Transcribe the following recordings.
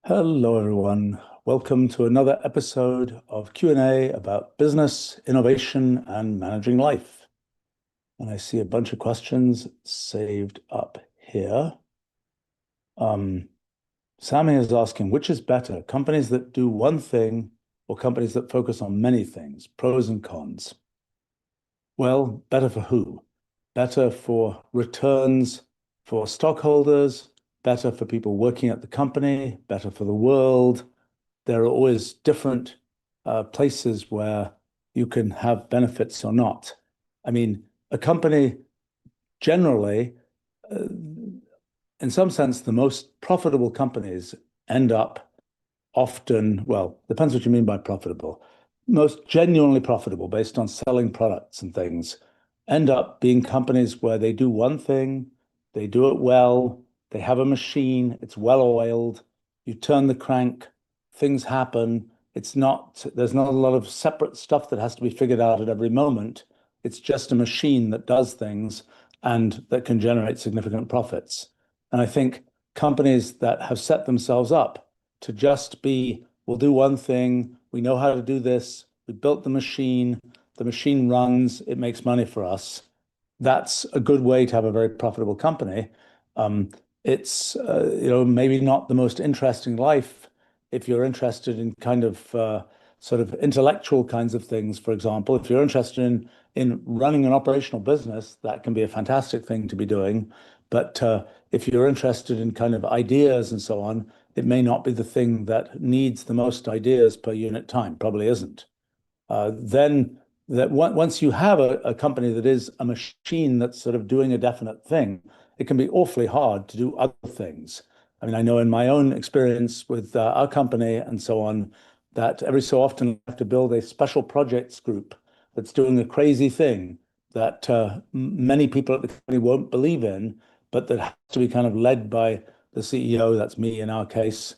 Hello, everyone. Welcome to another episode of Q&A about business, innovation, and managing life. And I see a bunch of questions saved up here. Sammy is asking, which is better, companies that do one thing or companies that focus on many things, pros and cons? Well, better for who? Better for returns for stockholders, better for people working at the company, better for the world. There are always different places where you can have benefits or not. I mean, a company generally, uh, in some sense, the most profitable companies end up often, well, depends what you mean by profitable, most genuinely profitable based on selling products and things, end up being companies where they do one thing, they do it well, they have a machine, it's well oiled, you turn the crank, things happen. There's not a lot of separate stuff that has to be figured out at every moment. It's just a machine that does things and that can generate significant profits. And I think companies that have set themselves up to just be, we'll do one thing, we know how to do this, we built the machine runs, it makes money for us. That's a good way to have a very profitable company. Um, it's maybe not the most interesting life if you're interested in kind of sort of intellectual kinds of things. For example, if you're interested in running an operational business, that can be a fantastic thing to be doing. But if you're interested in kind of ideas and so on, it may not be the thing that needs the most ideas per unit time, probably isn't. Then that once you have a company that is a machine that's sort of doing a definite thing, it can be awfully hard to do other things. I mean, I know in my own experience with our company and so on, that every so often I have to build a special projects group that's doing a crazy thing that many people at the company won't believe in, but that has to be kind of led by the CEO, that's me in our case,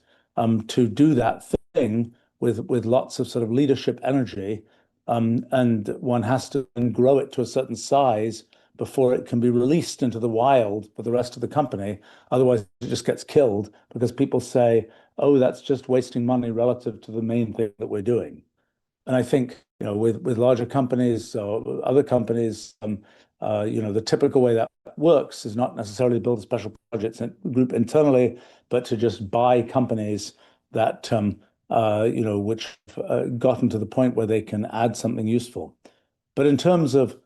to do that thing with lots of sort of leadership energy. And one has to grow it to a certain size before it can be released into the wild for the rest of the company. Otherwise, it just gets killed because people say, oh, that's just wasting money relative to the main thing that we're doing. And I think, with larger companies or other companies, the typical way that works is not necessarily to build a special projects group internally, but to just buy companies that, which gotten to the point where they can add something useful. But in terms of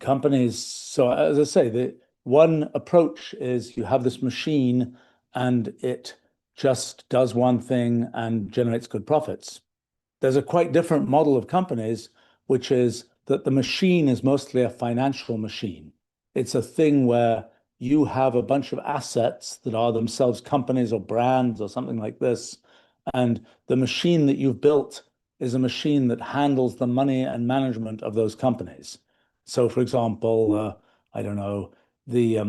companies, so as I say, the one approach is you have this machine and it just does one thing and generates good profits. There's a quite different model of companies, which is that the machine is mostly a financial machine. It's a thing where you have a bunch of assets that are themselves companies or brands or something like this. And the machine that you've built is a machine that handles the money and management of those companies. So, for example, I don't know, there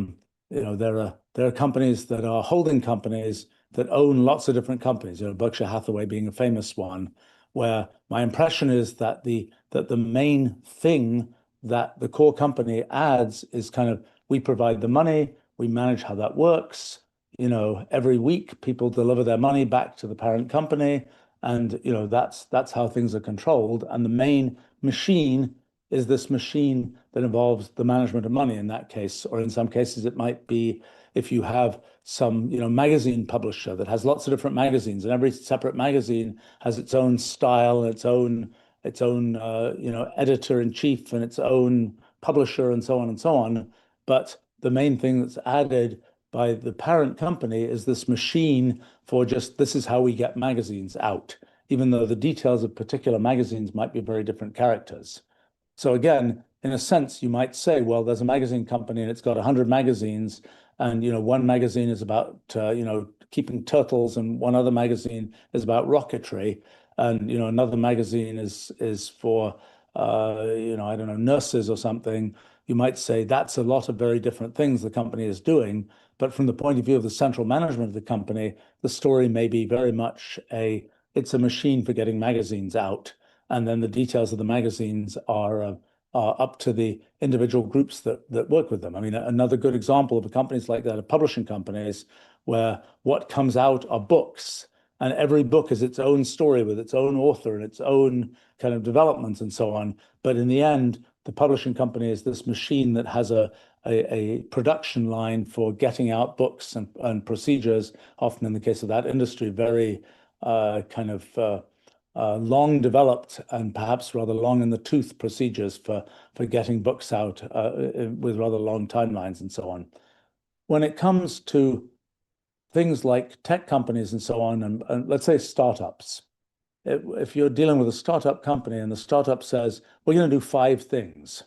are companies that are holding companies that own lots of different companies. Berkshire Hathaway being a famous one, where my impression is that the main thing that the core company adds is kind of we provide the money, we manage how that works. Every week people deliver their money back to the parent company, and that's how things are controlled. And the main machine is this machine that involves the management of money in that case, or in some cases it might be if you have some magazine publisher that has lots of different magazines, and every separate magazine has its own style, its own editor in chief, and its own publisher, and so on and so on. But the main thing that's added by the parent company is this machine for just this is how we get magazines out, even though the details of particular magazines might be very different characters. So again, in a sense, you might say, well, there's a magazine company and it's got 100 magazines, and one magazine is about keeping turtles, and one other magazine is about rocketry, and another magazine is for I don't know, nurses or something. You might say that's a lot of very different things the company is doing, but from the point of view of the central management of the company, the story may be very much it's a machine for getting magazines out, and then the details of the magazines are up to the individual groups that work with them. I mean, another good example of companies like that are publishing companies where what comes out are books, and every book is its own story with its own author and its own kind of development and so on. But in the end, the publishing company is this machine that has a production line for getting out books and procedures, often in the case of that industry, very kind of long developed and perhaps rather long in the tooth procedures for getting books out with rather long timelines and so on. When it comes to things like tech companies and so on, and let's say startups, if you're dealing with a startup company and the startup says, we're going to do 5 things,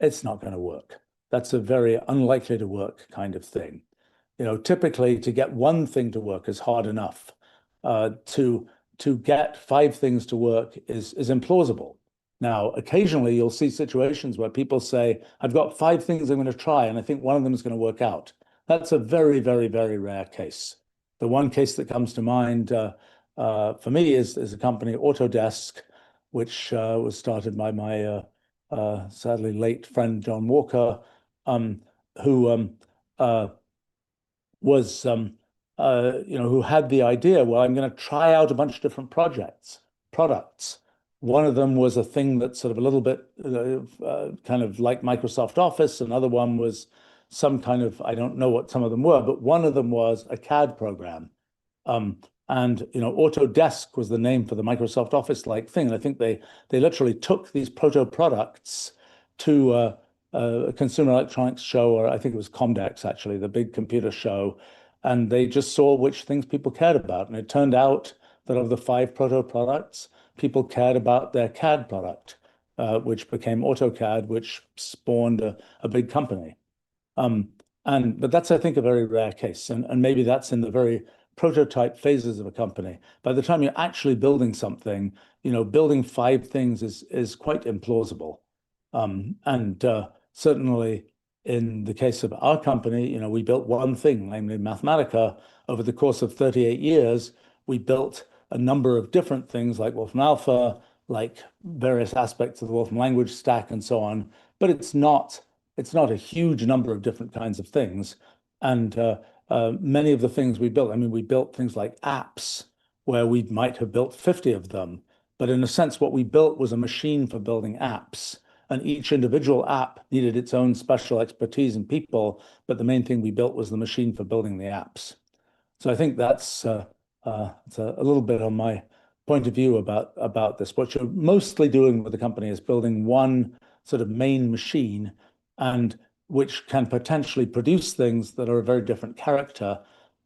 it's not going to work. That's a very unlikely to work kind of thing. Typically to get one thing to work is hard enough. To get 5 things to work is implausible. Now, occasionally you'll see situations where people say, I've got 5 things I'm going to try, and I think one of them is going to work out. That's a very, very, very rare case. The one case that comes to mind for me is a company, Autodesk, which was started by my sadly late friend, John Walker, who was who had the idea, well, I'm going to try out a bunch of different products. One of them was a thing that's sort of a little bit kind of like Microsoft Office. Another one was some kind of, I don't know what some of them were, but one of them was a CAD program. And Autodesk was the name for the Microsoft Office-like thing. And I think they literally took these proto products to a Consumer Electronics show, or I think it was Comdex, actually, the big computer show. And they just saw which things people cared about. And it turned out that of the 5 proto products, people cared about their CAD product, which became AutoCAD, which spawned a big company. But that's, I think, a very rare case. And maybe that's in the very prototype phases of a company. By the time you're actually building something, building 5 things is quite implausible. Certainly in the case of our company, we built one thing, namely Mathematica. Over the course of 38 years, we built a number of different things like Wolfram Alpha, like various aspects of the Wolfram language stack and so on. But it's not a huge number of different kinds of things. And many of the things we built, we built things like apps where we might have built 50 of them. But in a sense, what we built was a machine for building apps. And each individual app needed its own special expertise and people. But the main thing we built was the machine for building the apps. So I think that's it's a little bit on my point of view about this. What you're mostly doing with the company is building one sort of main machine, and which can potentially produce things that are a very different character.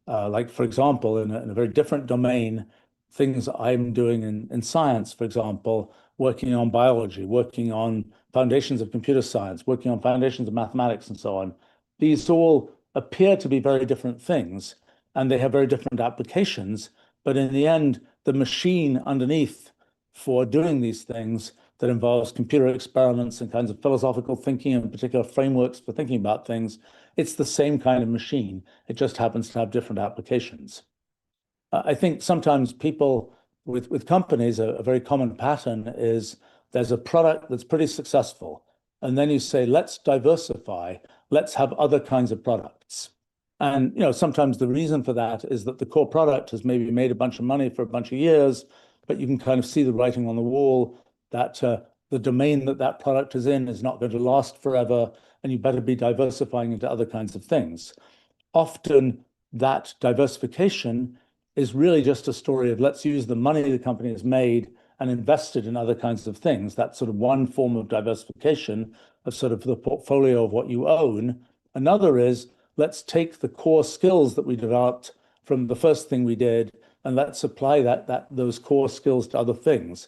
Like, for example, in a very different domain, things I'm doing in science, for example, working on biology, working on foundations of computer science, working on foundations of mathematics, and so on. These all appear to be very different things, and they have very different applications. But in the end, the machine underneath for doing these things that involves computer experiments and kinds of philosophical thinking and particular frameworks for thinking about things, it's the same kind of machine. It just happens to have different applications. I think sometimes people with companies, a very common pattern is there's a product that's pretty successful. And then you say, let's diversify, let's have other kinds of products. And sometimes the reason for that is that the core product has maybe made a bunch of money for a bunch of years, but you can kind of see the writing on the wall that the domain that product is in is not going to last forever, and you better be diversifying into other kinds of things. Often that diversification is really just a story of let's use the money the company has made and invest it in other kinds of things. That's sort of one form of diversification of sort of the portfolio of what you own. Another is let's take the core skills that we developed from the first thing we did and let's apply those core skills to other things.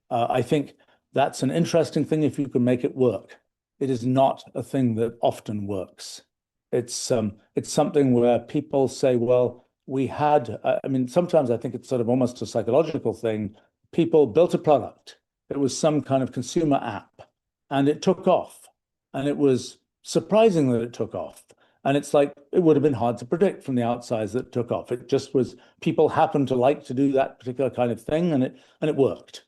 I think that's an interesting thing if you can make it work. It is not a thing that often works. It's something where people say, well, sometimes I think it's sort of almost a psychological thing. People built a product. It was some kind of consumer app, and it took off. And it was surprising that it took off. And it's like, it would have been hard to predict from the outside that it took off. It just was, people happened to like to do that particular kind of thing, and it worked.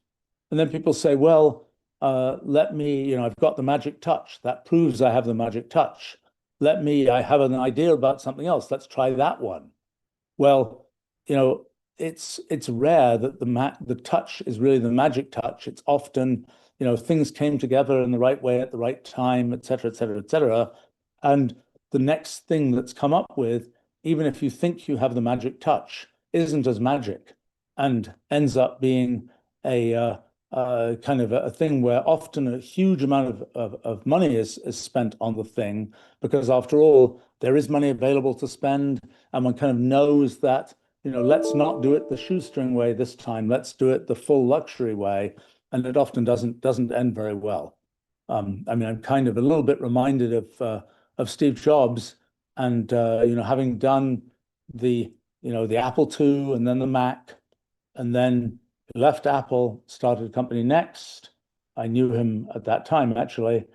And then people say, well, I've got the magic touch. That proves I have the magic touch. I have an idea about something else. Let's try that one. Well, you know, it's rare that the touch is really the magic touch. It's often, things came together in the right way at the right time, et cetera, et cetera, et cetera. And the next thing that's come up with, even if you think you have the magic touch, isn't as magic and ends up being a kind of a thing where often a huge amount of money is spent on the thing because after all, there is money available to spend and one kind of knows that, let's not do it the shoestring way this time. Let's do it the full luxury way. And it often doesn't end very well. I mean, I'm kind of a little bit reminded of Steve Jobs and having done the the Apple II and then the Mac, and then left Apple, started a company Next. I knew him at that time actually,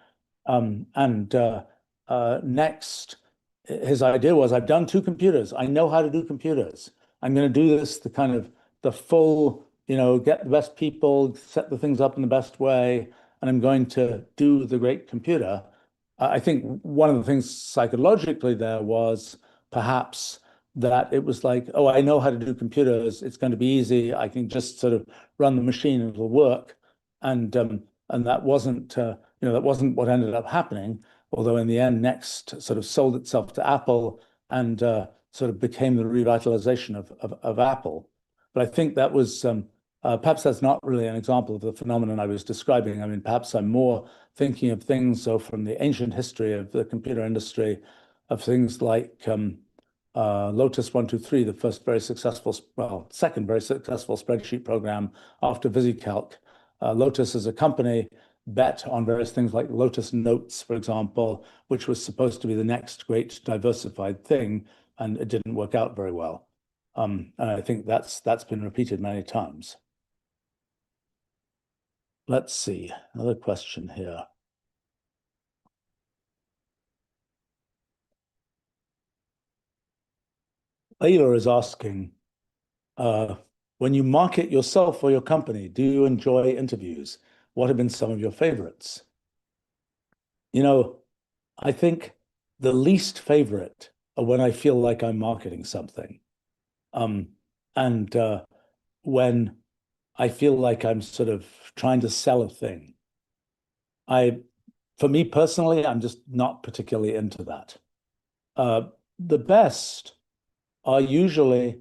and Next, his idea was, I've done two computers. I know how to do computers. I'm going to do this the kind of the full, get the best people, set the things up in the best way, and I'm going to do the great computer. I think one of the things psychologically there was perhaps that it was like, oh, I know how to do computers. It's going to be easy. I can just sort of run the machine and it'll work. And that wasn't, that wasn't what ended up happening. Although in the end, Next sort of sold itself to Apple and sort of became the revitalization of Apple. But I think that was perhaps that's not really an example of the phenomenon I was describing. I mean, perhaps I'm more thinking of things so from the ancient history of the computer industry, of things like Lotus 123, the first very successful, well, second very successful spreadsheet program after VisiCalc. Lotus as a company bet on various things like Lotus Notes, for example, which was supposed to be the next great diversified thing, and it didn't work out very well. And I think that's been repeated many times. Let's see, another question here. Layla is asking, when you market yourself or your company, do you enjoy interviews? What have been some of your favorites? You know, I think the least favorite are when I feel like I'm marketing something. Um, and when I feel like I'm sort of trying to sell a thing. I, for me personally, I'm just not particularly into that. Uh, the best are usually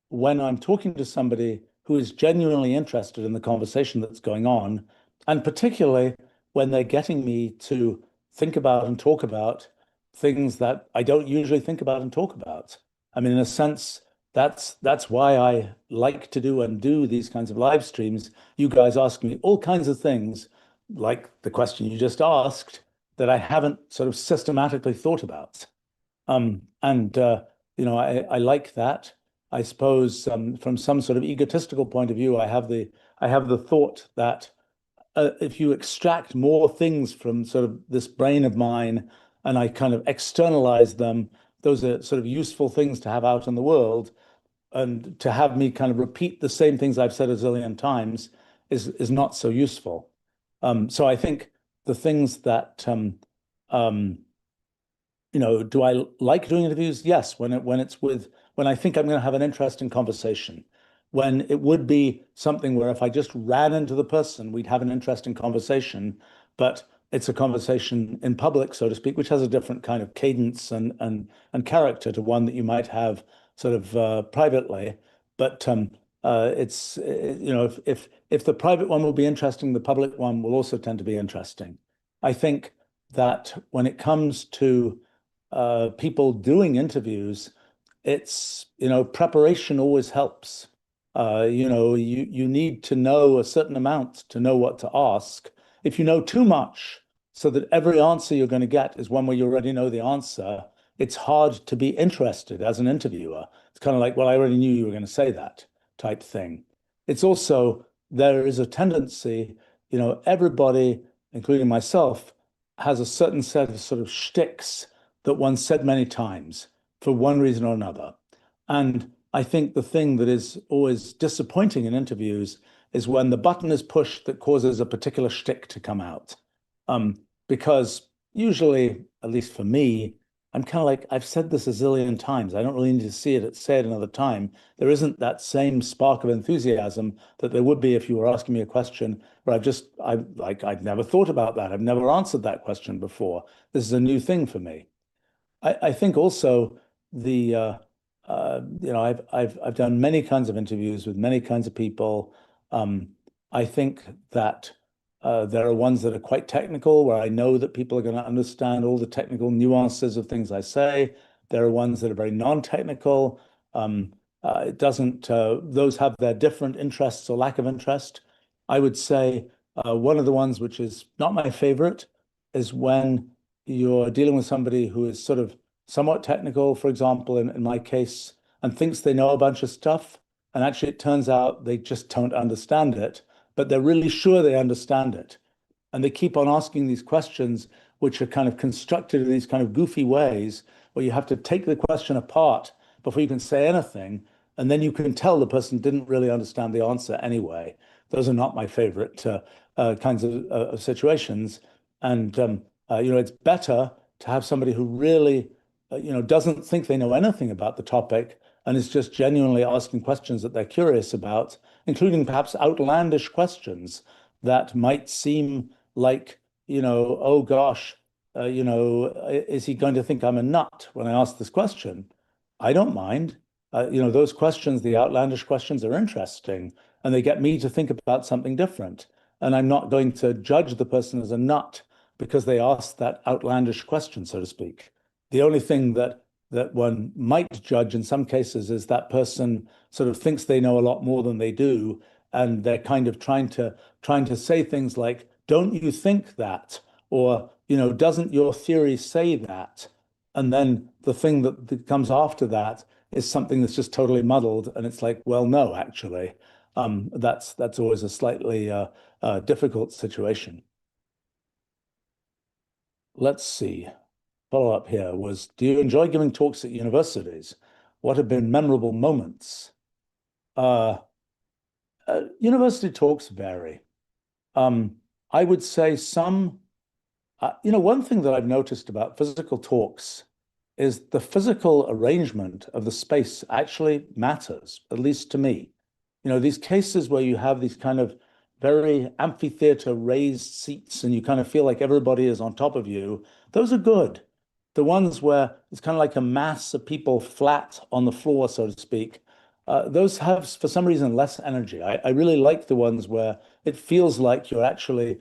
when I'm talking to somebody who is genuinely interested in the conversation that's going on, and particularly when they're getting me to think about and talk about things that I don't usually think about and talk about. I mean, in a sense, that's why I like to do these kinds of live streams. You guys ask me all kinds of things, like the question you just asked, that I haven't sort of systematically thought about. And I like that. I suppose from some sort of egotistical point of view, I have the thought that if you extract more things from sort of this brain of mine and I kind of externalize them, those are sort of useful things to have out in the world. And to have me kind of repeat the same things I've said a zillion times is not so useful. So I think the things that um, do I like doing interviews? Yes, when I think I'm going to have an interesting conversation. When it would be something where if I just ran into the person, we'd have an interesting conversation, but it's a conversation in public, so to speak, which has a different kind of cadence and character to one that you might have sort of privately. But it's if the private one will be interesting, the public one will also tend to be interesting. I think that when it comes to people doing interviews, it's, preparation always helps. You need to know a certain amount to know what to ask. If you know too much, so that every answer you're going to get is one where you already know the answer, it's hard to be interested as an interviewer. It's kind of like, well, I already knew you were going to say that type thing. It's also, there is a tendency, everybody, including myself, has a certain set of sort of shticks that one said many times for one reason or another. And I think the thing that is always disappointing in interviews is when the button is pushed that causes a particular shtick to come out. Because usually, at least for me, I'm kind of like, I've said this a zillion times. I don't really need to say it another time. There isn't that same spark of enthusiasm that there would be if you were asking me a question where I've never thought about that. I've never answered that question before. This is a new thing for me. I think also the I've done many kinds of interviews with many kinds of people. Um, I think that there are ones that are quite technical, where I know that people are going to understand all the technical nuances of things I say. There are ones that are very non-technical. It doesn't Those have their different interests or lack of interest. I would say one of the ones which is not my favorite is when you're dealing with somebody who is sort of somewhat technical, for example, in my case, and thinks they know a bunch of stuff. And actually, it turns out they just don't understand it, but they're really sure they understand it. And they keep on asking these questions, which are kind of constructed in these kind of goofy ways, where you have to take the question apart before you can say anything. And then you can tell the person didn't really understand the answer anyway. Those are not my favorite kinds of situations. And it's better to have somebody who really, doesn't think they know anything about the topic and is just genuinely asking questions that they're curious about, including perhaps outlandish questions that might seem like, oh gosh, is he going to think I'm a nut when I ask this question? I don't mind. Those questions, the outlandish questions, are interesting and they get me to think about something different. And I'm not going to judge the person as a nut because they asked that outlandish question, so to speak. The only thing that one might judge in some cases is that person sort of thinks they know a lot more than they do, and they're kind of trying to say things like, "Don't you think that?" Or, "Doesn't your theory say that?" And then the thing that comes after that is something that's just totally muddled, and it's like, well, no, actually, that's always a slightly difficult situation. Let's see. Follow up here was, do you enjoy giving talks at universities? What have been memorable moments? Uh, University talks vary. Um, I would say one thing that I've noticed about physical talks is the physical arrangement of the space actually matters, at least to me. These cases where you have these kind of very amphitheater raised seats and you kind of feel like everybody is on top of you, those are good. The ones where it's kind of like a mass of people flat on the floor, so to speak, those have, for some reason, less energy. I really like the ones where it feels like you're actually,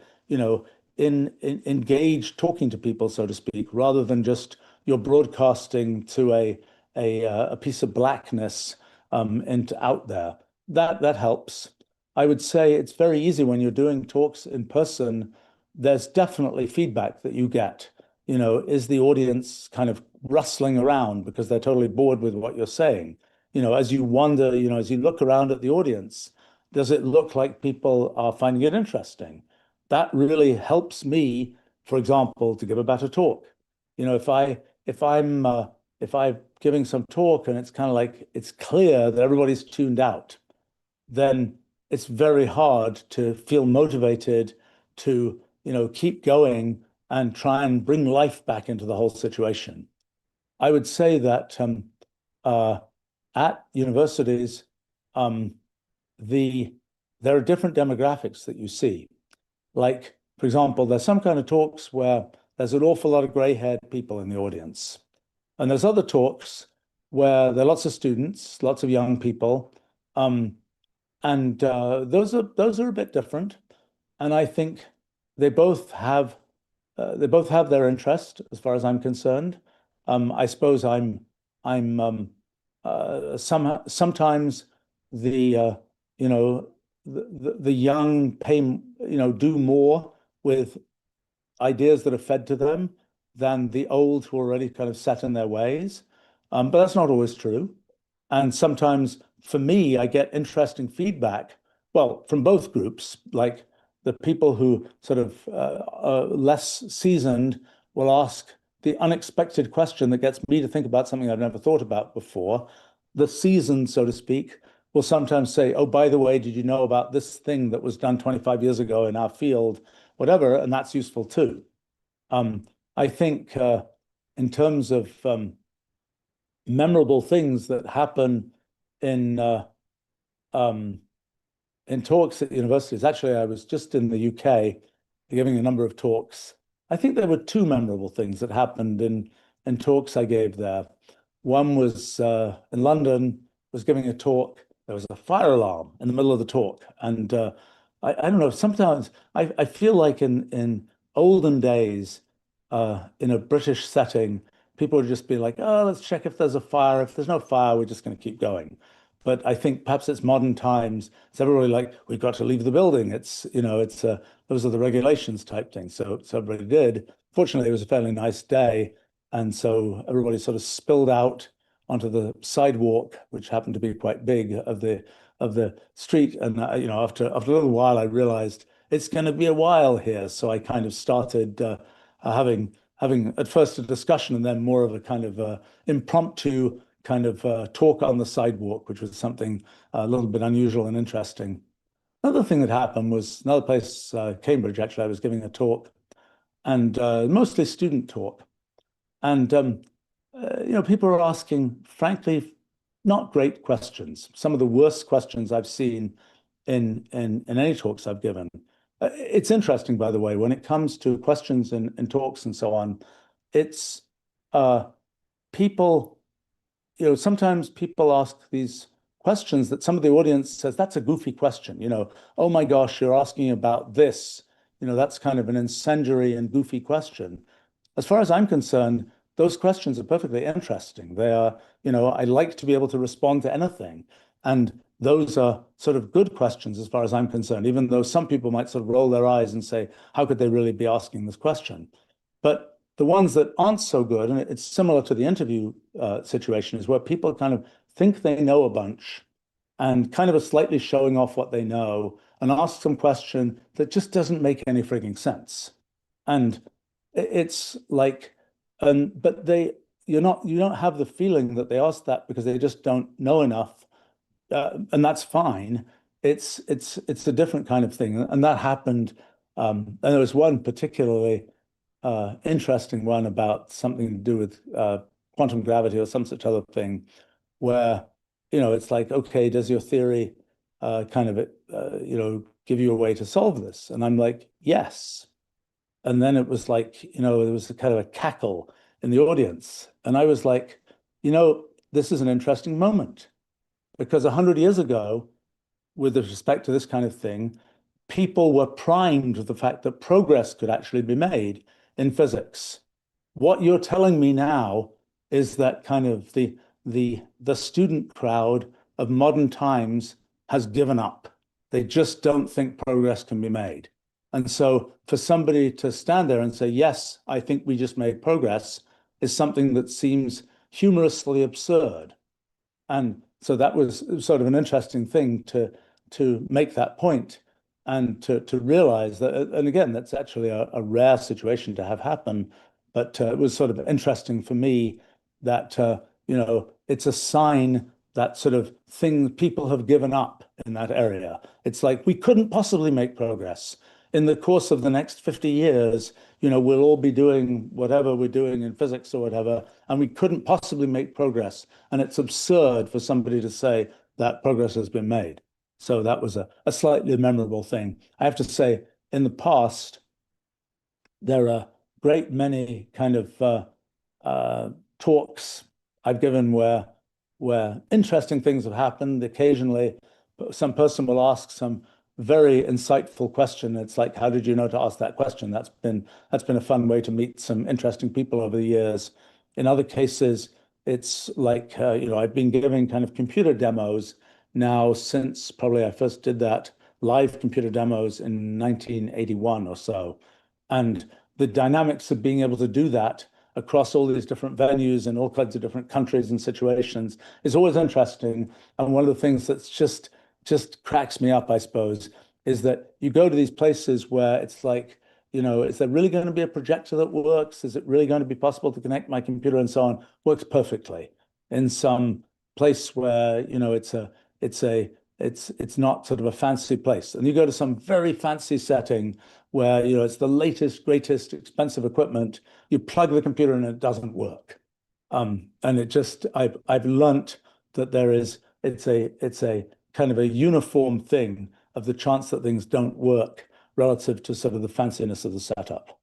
engaged talking to people, so to speak, rather than just you're broadcasting to a piece of blackness and out there. That helps. I would say it's very easy when you're doing talks in person. There's definitely feedback that you get. Is the audience kind of rustling around because they're totally bored with what you're saying? As you wonder, as you look around at the audience, does it look like people are finding it interesting? That really helps me, for example, to give a better talk. If I'm giving some talk and it's kind of like it's clear that everybody's tuned out, then it's very hard to feel motivated to, keep going and try and bring life back into the whole situation. I would say that uh, at universities, um, the there are different demographics that you see. Like, for example, there's some kind of talks where there's an awful lot of gray-haired people in the audience. And there's other talks where there are lots of students, lots of young people. Um, and those are a bit different. And I think they both have they both have their interest as far as I'm concerned. I suppose I'm sometimes the you know the young do more with ideas that are fed to them than the old who are already kind of set in their ways. But that's not always true. And sometimes for me, I get interesting feedback, well, from both groups, like the people who sort of are less seasoned will ask the unexpected question that gets me to think about something I've never thought about before. The seasoned, so to speak, will sometimes say, oh, by the way, did you know about this thing that was done 25 years ago in our field, whatever, and that's useful too. I think in terms of memorable things that happen in um, in talks at universities. Actually, I was just in the UK giving a number of talks. I think there were two memorable things that happened in talks I gave there. One was in London, was giving a talk. There was a fire alarm in the middle of the talk. And I don't know, sometimes I feel like in olden days, in a British setting, people would just be like, oh, let's check if there's a fire. If there's no fire, we're just going to keep going. But I think perhaps it's modern times. It's everybody like, we've got to leave the building. It's, it's those are the regulations type thing. So everybody did. Fortunately, it was a fairly nice day. And so everybody sort of spilled out onto the sidewalk, which happened to be quite big of the street. And after a little while, I realized it's going to be a while here. So I kind of started having at first a discussion and then more of a kind of impromptu kind of talk on the sidewalk, which was something a little bit unusual and interesting. Another thing that happened was another place, Cambridge, actually, I was giving a talk and mostly student talk. And, people are asking, frankly, not great questions. Some of the worst questions I've seen in any talks I've given. It's interesting, by the way, when it comes to questions in talks and so on, it's people, sometimes people ask these questions that some of the audience says, that's a goofy question. Oh my gosh, you're asking about this. That's kind of an incendiary and goofy question. As far as I'm concerned, those questions are perfectly interesting. They are, I like to be able to respond to anything. And those are sort of good questions as far as I'm concerned, even though some people might sort of roll their eyes and say, how could they really be asking this question? But the ones that aren't so good, and it's similar to the interview situation, is where people kind of think they know a bunch and kind of are slightly showing off what they know and ask some question that just doesn't make any frigging sense. And it's like, but you don't have the feeling that they asked that because they just don't know enough, and that's fine. It's a different kind of thing, and that happened. And there was one particularly interesting one about something to do with quantum gravity or some such other thing, where it's like, okay, does your theory kind of give you a way to solve this? And I'm like, yes. And then it was like, there was a kind of a cackle in the audience. And I was like, this is an interesting moment because 100 years ago, with respect to this kind of thing, people were primed with the fact that progress could actually be made in physics. What you're telling me now is that kind of the student crowd of modern times has given up. They just don't think progress can be made. And so for somebody to stand there and say, yes, I think we just made progress is something that seems humorously absurd. And so that was sort of an interesting thing to make that point and to realize that, and again, that's actually a rare situation to have happen, but it was sort of interesting for me that, it's a sign that sort of thing people have given up in that area. It's like we couldn't possibly make progress. In the course of the next 50 years, we'll all be doing whatever we're doing in physics or whatever, and we couldn't possibly make progress. And it's absurd for somebody to say that progress has been made. So that was a slightly memorable thing. I have to say, in the past, there are a great many kind of talks I've given where interesting things have happened. Occasionally, some person will ask some very insightful question. It's like, how did you know to ask that question? That's been a fun way to meet some interesting people over the years. In other cases, it's like, I've been giving kind of computer demos now since probably I first did that, live computer demos in 1981 or so. And the dynamics of being able to do that across all these different venues and all kinds of different countries and situations is always interesting. And one of the things that's just cracks me up, I suppose, is that you go to these places where it's like, is there really going to be a projector that works? Is it really going to be possible to connect my computer and so on? Works perfectly. In some place where, it's not sort of a fancy place. And you go to some very fancy setting where it's the latest, greatest, expensive equipment. You plug the computer in and it doesn't work. And it just I've learnt that it's a kind of a uniform thing of the chance that things don't work relative to sort of the fanciness of the setup.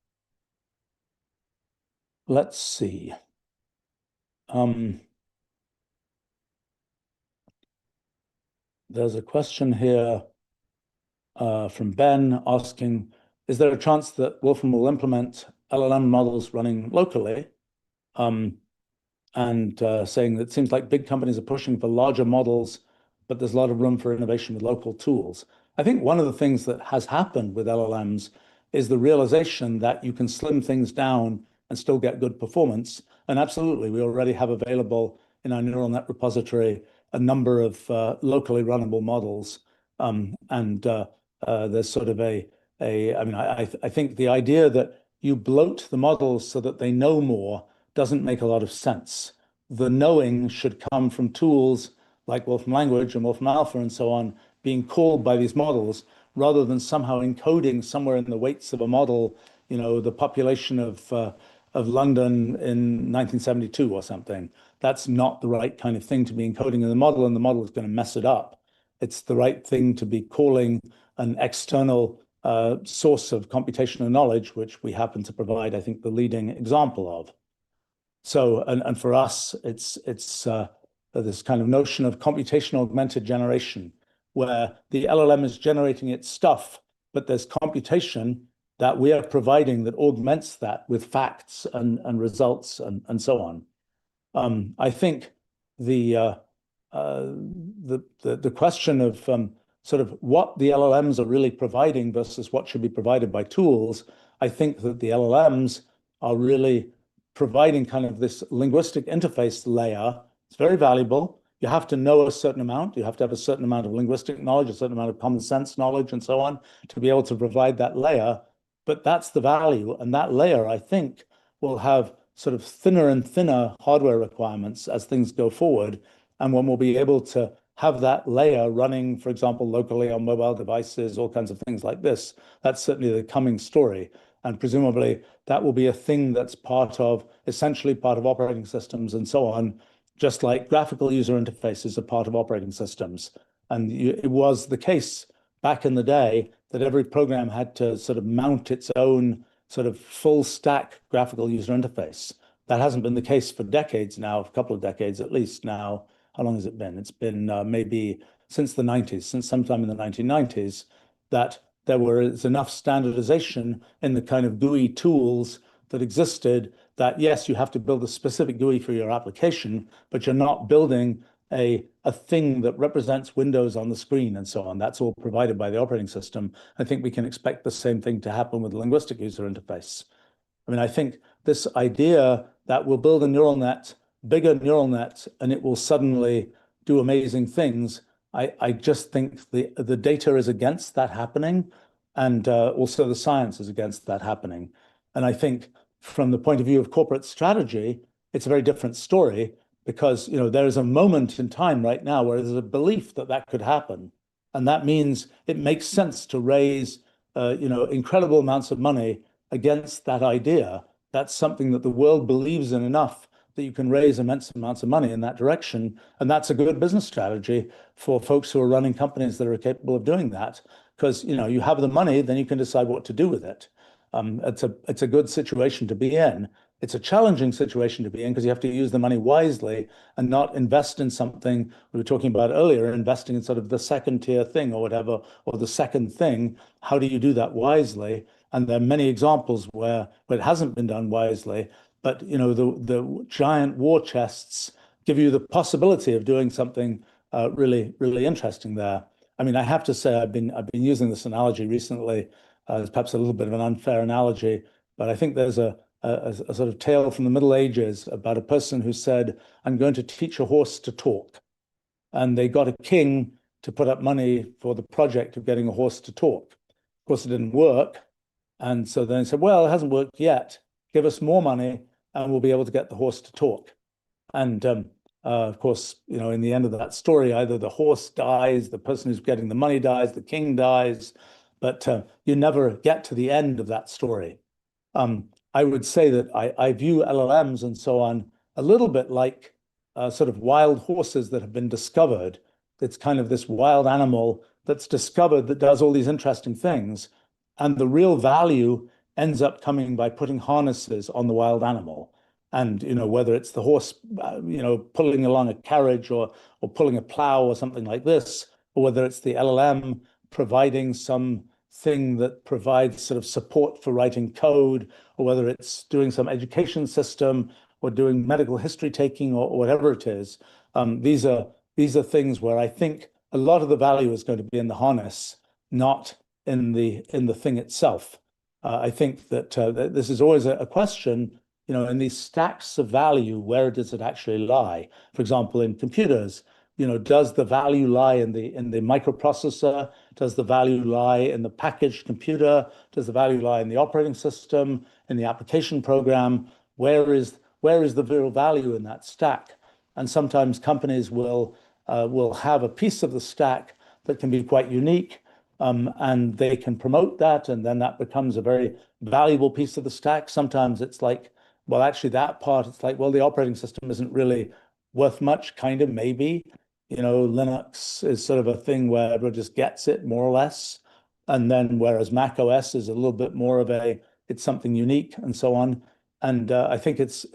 Let's see. There's a question here from Ben asking, is there a chance that Wolfram will implement LLM models running locally? And saying that it seems like big companies are pushing for larger models, but there's a lot of room for innovation with local tools. I think one of the things that has happened with LLMs is the realization that you can slim things down and still get good performance. And absolutely, we already have available in our neural net repository a number of locally runnable models. There's sort of I think the idea that you bloat the models so that they know more doesn't make a lot of sense. The knowing should come from tools like Wolfram Language and Wolfram Alpha and so on being called by these models rather than somehow encoding somewhere in the weights of a model, the population of London in 1972 or something. That's not the right kind of thing to be encoding in the model, and the model is going to mess it up. It's the right thing to be calling an external source of computational knowledge, which we happen to provide, I think, the leading example of. So, and for us, it's this kind of notion of computational augmented generation, where the LLM is generating its stuff, but there's computation that we are providing that augments that with facts and results and so on. I think the question of sort of what the LLMs are really providing versus what should be provided by tools, I think that the LLMs are really providing kind of this linguistic interface layer. It's very valuable. You have to know a certain amount. You have to have a certain amount of linguistic knowledge, a certain amount of common sense knowledge, and so on, to be able to provide that layer. But that's the value. And that layer, I think, will have sort of thinner and thinner hardware requirements as things go forward. And when we'll be able to have that layer running, for example, locally on mobile devices, all kinds of things like this, that's certainly the coming story. And presumably that will be a thing that's essentially part of operating systems and so on, just like graphical user interfaces are part of operating systems. And it was the case back in the day that every program had to sort of mount its own sort of full stack graphical user interface. That hasn't been the case for decades now, a couple of decades at least now. How long has it been? It's been maybe since the 90s, since sometime in the 1990s, that there was enough standardization in the kind of GUI tools that existed that, yes, you have to build a specific GUI for your application, but you're not building a thing that represents Windows on the screen and so on. That's all provided by the operating system. I think we can expect the same thing to happen with the linguistic user interface. I mean, I think this idea that we'll build a neural net, bigger neural net, and it will suddenly do amazing things, I just think the data is against that happening, and also the science is against that happening. And I think from the point of view of corporate strategy, it's a very different story because there is a moment in time right now where there's a belief that that could happen. And that means it makes sense to raise incredible amounts of money against that idea. That's something that the world believes in enough that you can raise immense amounts of money in that direction. And that's a good business strategy for folks who are running companies that are capable of doing that. Because you have the money, then you can decide what to do with it. It's a good situation to be in. It's a challenging situation to be in because you have to use the money wisely and not invest in something we were talking about earlier, investing in sort of the second tier thing or whatever, or the second thing. How do you do that wisely? And there are many examples where it hasn't been done wisely. But the giant war chests give you the possibility of doing something really, really interesting there. I mean, I have to say I've been using this analogy recently. It's perhaps a little bit of an unfair analogy, but I think there's a sort of tale from the Middle Ages about a person who said, "I'm going to teach a horse to talk," and they got a king to put up money for the project of getting a horse to talk. Of course, it didn't work, and so then he said, "Well, it hasn't worked yet. Give us more money, and we'll be able to get the horse to talk." And of course, in the end of that story, either the horse dies, the person who's getting the money dies, the king dies. but you never get to the end of that story. I would say that I view LLMs and so on a little bit like sort of wild horses that have been discovered. It's kind of this wild animal that's discovered that does all these interesting things. And the real value ends up coming by putting harnesses on the wild animal. And, whether it's the horse, pulling along a carriage or pulling a plow or something like this, or whether it's the LLM providing some thing that provides sort of support for writing code, or whether it's doing some education system or doing medical history taking or whatever it is. These are things where I think a lot of the value is going to be in the harness, not in the thing itself. I think that this is always a question, in these stacks of value, where does it actually lie? For example, in computers, does the value lie in the microprocessor? Does the value lie in the packaged computer? Does the value lie in the operating system, in the application program? Where is the real value in that stack? And sometimes companies will have a piece of the stack that can be quite unique, and they can promote that, and then that becomes a very valuable piece of the stack. Sometimes it's like, well, actually, that part, it's like, well, the operating system isn't really worth much, kind of, maybe. Linux is sort of a thing where everyone just gets it more or less. And then whereas Mac OS is a little bit more of it's something unique and so on. And I think it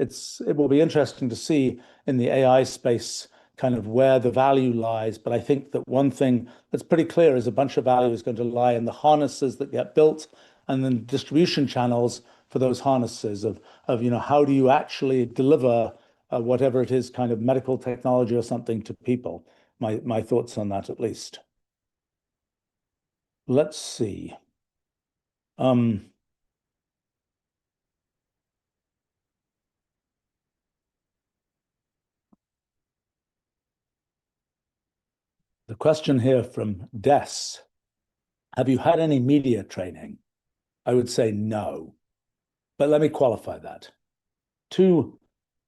will be interesting to see in the AI space kind of where the value lies. But I think that one thing that's pretty clear is a bunch of value is going to lie in the harnesses that get built and then distribution channels for those harnesses of how do you actually deliver whatever it is, kind of medical technology or something to people. My thoughts on that, at least. Let's see. The question here from Des: have you had any media training? I would say no, but let me qualify that. Two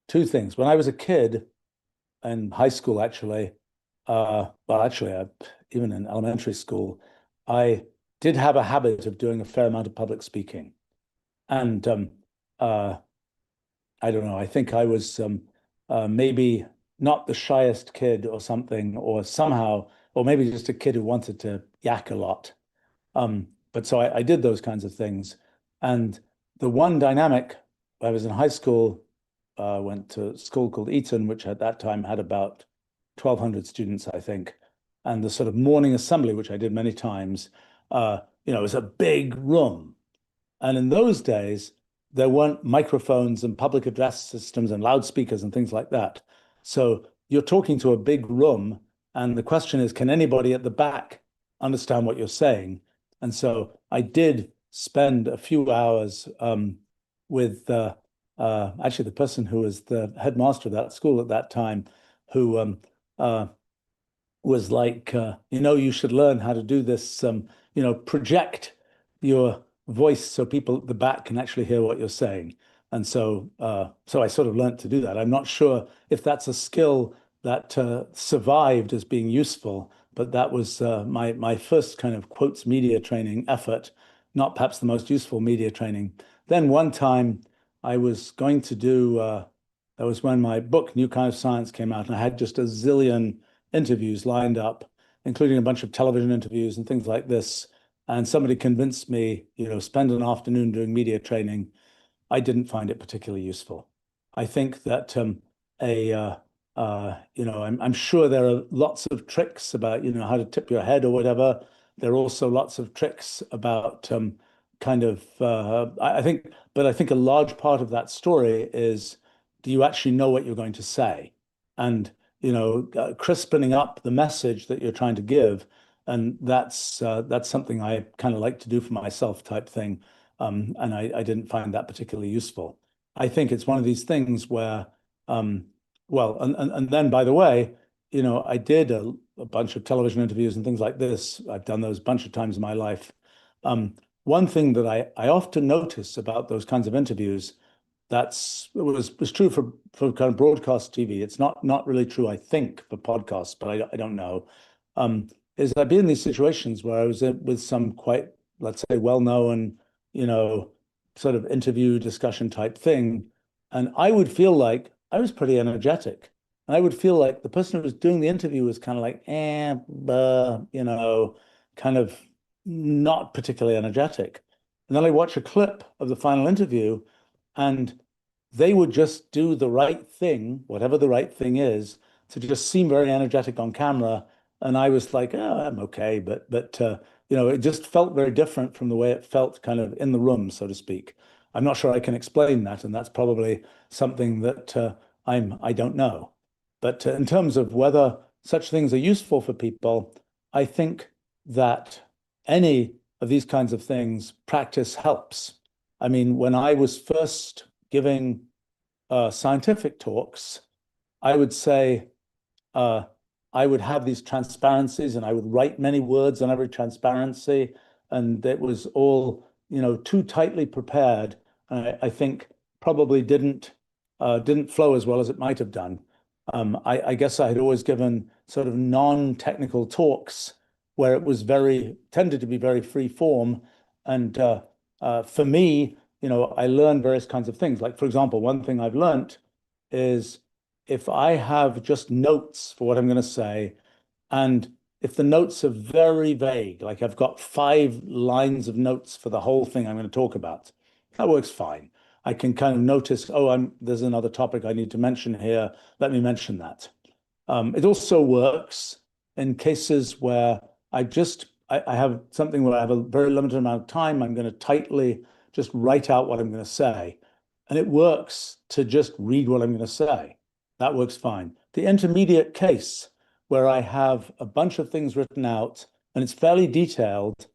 things. When I was a kid in high school, actually, even in elementary school, I did have a habit of doing a fair amount of public speaking. And uh, I don't know, I think I was maybe not the shyest kid or something, or somehow, or maybe just a kid who wanted to yak a lot. But so I did those kinds of things. And the one dynamic, I was in high school, went to a school called Eton, which at that time had about 1,200 students, I think. And the sort of morning assembly, which I did many times, it was a big room. And in those days, there weren't microphones and public address systems and loudspeakers and things like that. So you're talking to a big room, and the question is, can anybody at the back understand what you're saying? And so I did spend a few hours with actually the person who was the headmaster of that school at that time, who was like, you should learn how to do this, project your voice so people at the back can actually hear what you're saying. And so I sort of learned to do that. I'm not sure if that's a skill that survived as being useful, but that was my first kind of quotes media training effort, not perhaps the most useful media training. Then one time I was going to do, that was when my book, New Kind of Science, came out, and I had just a zillion interviews lined up, including a bunch of television interviews and things like this. And somebody convinced me, spend an afternoon doing media training. I didn't find it particularly useful. I think that I'm sure there are lots of tricks about, how to tip your head or whatever. There are also lots of tricks about kind of, I think a large part of that story is, do you actually know what you're going to say? And, crispening up the message that you're trying to give. And that's something I kind of like to do for myself type thing. And I didn't find that particularly useful. I think it's one of these things where, well, and then by the way, I did a bunch of television interviews and things like this. I've done those a bunch of times in my life. One thing that I often notice about those kinds of interviews, was true for kind of broadcast TV. It's not really true, I think, for podcasts, but I don't know. Is I've been in these situations where I was with some quite let's say, well-known, you know, sort of interview discussion type thing. And I would feel like I was pretty energetic. And I would feel like the person who was doing the interview was kind of like, kind of not particularly energetic. And then I watch a clip of the final interview, and they would just do the right thing, whatever the right thing is, to just seem very energetic on camera. And I was like, oh, I'm okay, but it just felt very different from the way it felt kind of in the room, so to speak. I'm not sure I can explain that, and that's probably something that I don't know. But in terms of whether such things are useful for people, I think that any of these kinds of things, practice helps. I mean, when I was first giving scientific talks, I would say uh, I would have these transparencies and I would write many words on every transparency. And it was all, too tightly prepared. I think probably didn't flow as well as it might have done. I guess I had always given sort of non-technical talks where it was tended to be very free form. And for me, I learned various kinds of things. Like, for example, one thing I've learned is if I have just notes for what I'm going to say, and if the notes are very vague, like I've got 5 lines of notes for the whole thing I'm going to talk about, that works fine. I can kind of notice, oh, there's another topic I need to mention here. Let me mention that. It also works in cases where I have something where I have a very limited amount of time. I'm going to tightly just write out what I'm going to say. And it works to just read what I'm going to say. That works fine. The intermediate case where I have a bunch of things written out and it's fairly detailed,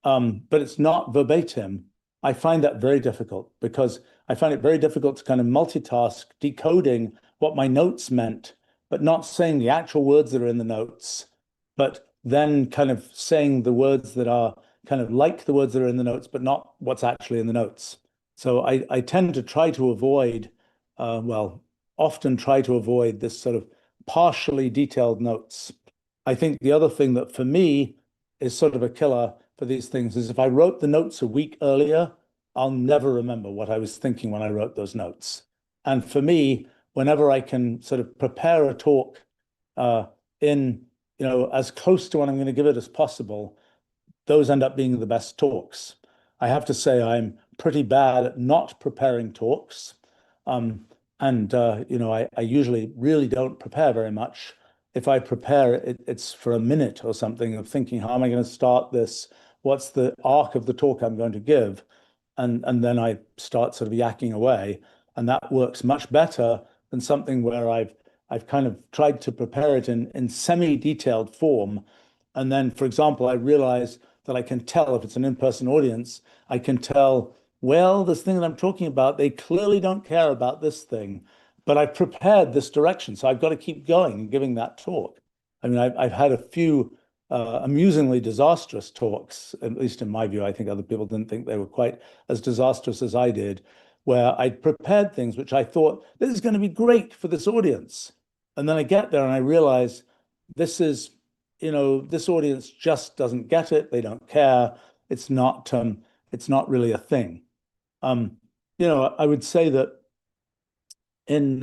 but it's not verbatim, I find that very difficult because I find it very difficult to kind of multitask decoding what my notes meant, but not saying the actual words that are in the notes, but then kind of saying the words that are kind of like the words that are in the notes, but not what's actually in the notes. So I tend to try to avoid, often try to avoid this sort of partially detailed notes. I think the other thing that for me is sort of a killer for these things is if I wrote the notes a week earlier, I'll never remember what I was thinking when I wrote those notes. And for me, whenever I can sort of prepare a talk in, as close to when I'm going to give it as possible, those end up being the best talks. I have to say I'm pretty bad at not preparing talks. I usually really don't prepare very much. If I prepare, it's for a minute or something of thinking, how am I going to start this? What's the arc of the talk I'm going to give? And then I start sort of yakking away. And that works much better than something where I've kind of tried to prepare it in semi-detailed form. And then, for example, I realize that I can tell if it's an in-person audience, I can tell, well, this thing that I'm talking about, they clearly don't care about this thing, but I've prepared this direction. So I've got to keep going and giving that talk. I mean, I've had a few amusingly disastrous talks, at least in my view. I think other people didn't think they were quite as disastrous as I did, where I'd prepared things which I thought, this is going to be great for this audience. And then I get there and I realize this is, this audience just doesn't get it. They don't care. It's not really a thing. I would say that in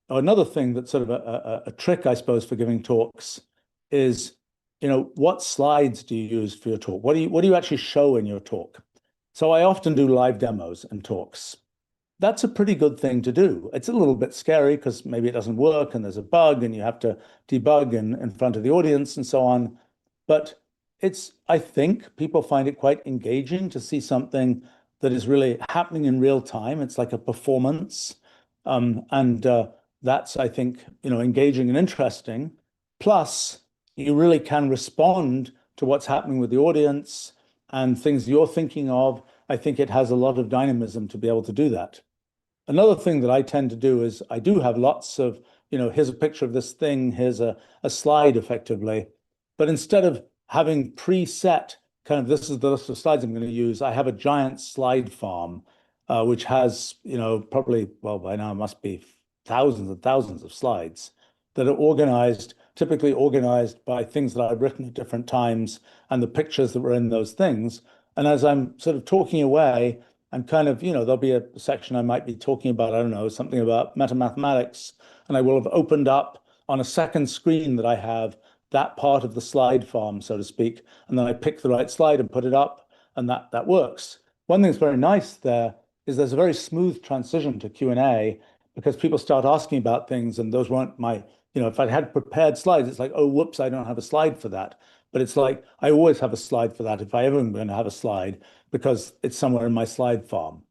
another thing that's sort of a trick, I suppose, for giving talks is, what slides do you use for your talk? What do you actually show in your talk? So I often do live demos and talks. That's a pretty good thing to do. It's a little bit scary because maybe it doesn't work and there's a bug and you have to debug in front of the audience and so on. But I think people find it quite engaging to see something that is really happening in real time. It's like a performance. And that's, I think, engaging and interesting. Plus, you really can respond to what's happening with the audience and things you're thinking of. I think it has a lot of dynamism to be able to do that. Another thing that I tend to do is I do have lots of, here's a picture of this thing, here's a slide effectively. But instead of having preset kind of this is the list of slides I'm going to use, I have a giant slide farm, which has, probably, well, by now it must be thousands and thousands of slides that are typically organized by things that I've written at different times and the pictures that were in those things. And as I'm sort of talking away, I'm kind of, there'll be a section I might be talking about, I don't know, something about mathematics, and I will have opened up on a second screen that I have that part of the slide farm, so to speak, and then I pick the right slide and put it up, and that works. One thing that's very nice there is there's a very smooth transition to Q&A because people start asking about things, and those weren't my, if I had prepared slides, it's like, oh, whoops, I don't have a slide for that. But it's like I always have a slide for that if I ever am going to have a slide because it's somewhere in my slide farm.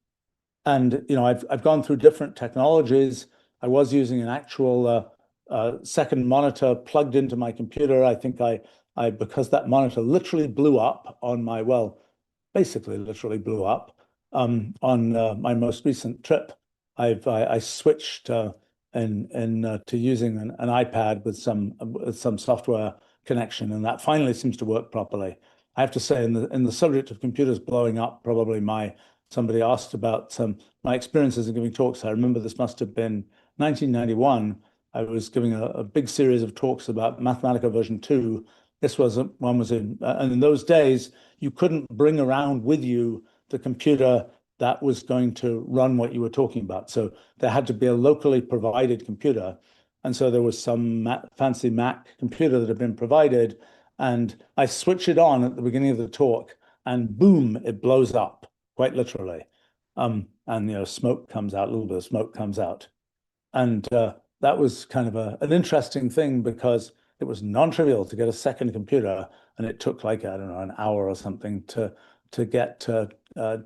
And I've gone through different technologies. I was using an actual second monitor plugged into my computer. I think I because that monitor literally blew up on my, well, basically literally blew up on my most recent trip. I switched to using an iPad with some software connection, and that finally seems to work properly. I have to say, in the subject of computers blowing up, probably somebody asked about my experiences in giving talks. I remember this must have been 1991. I was giving a big series of talks about Mathematica version 2. This was one was in, and in those days, you couldn't bring around with you the computer that was going to run what you were talking about. So there had to be a locally provided computer. And so there was some fancy Mac computer that had been provided. And I switch it on at the beginning of the talk, and boom, it blows up, quite literally. And smoke comes out, a little bit of smoke comes out. And that was kind of an interesting thing because it was non-trivial to get a second computer, and it took like, I don't know, an hour or something to get to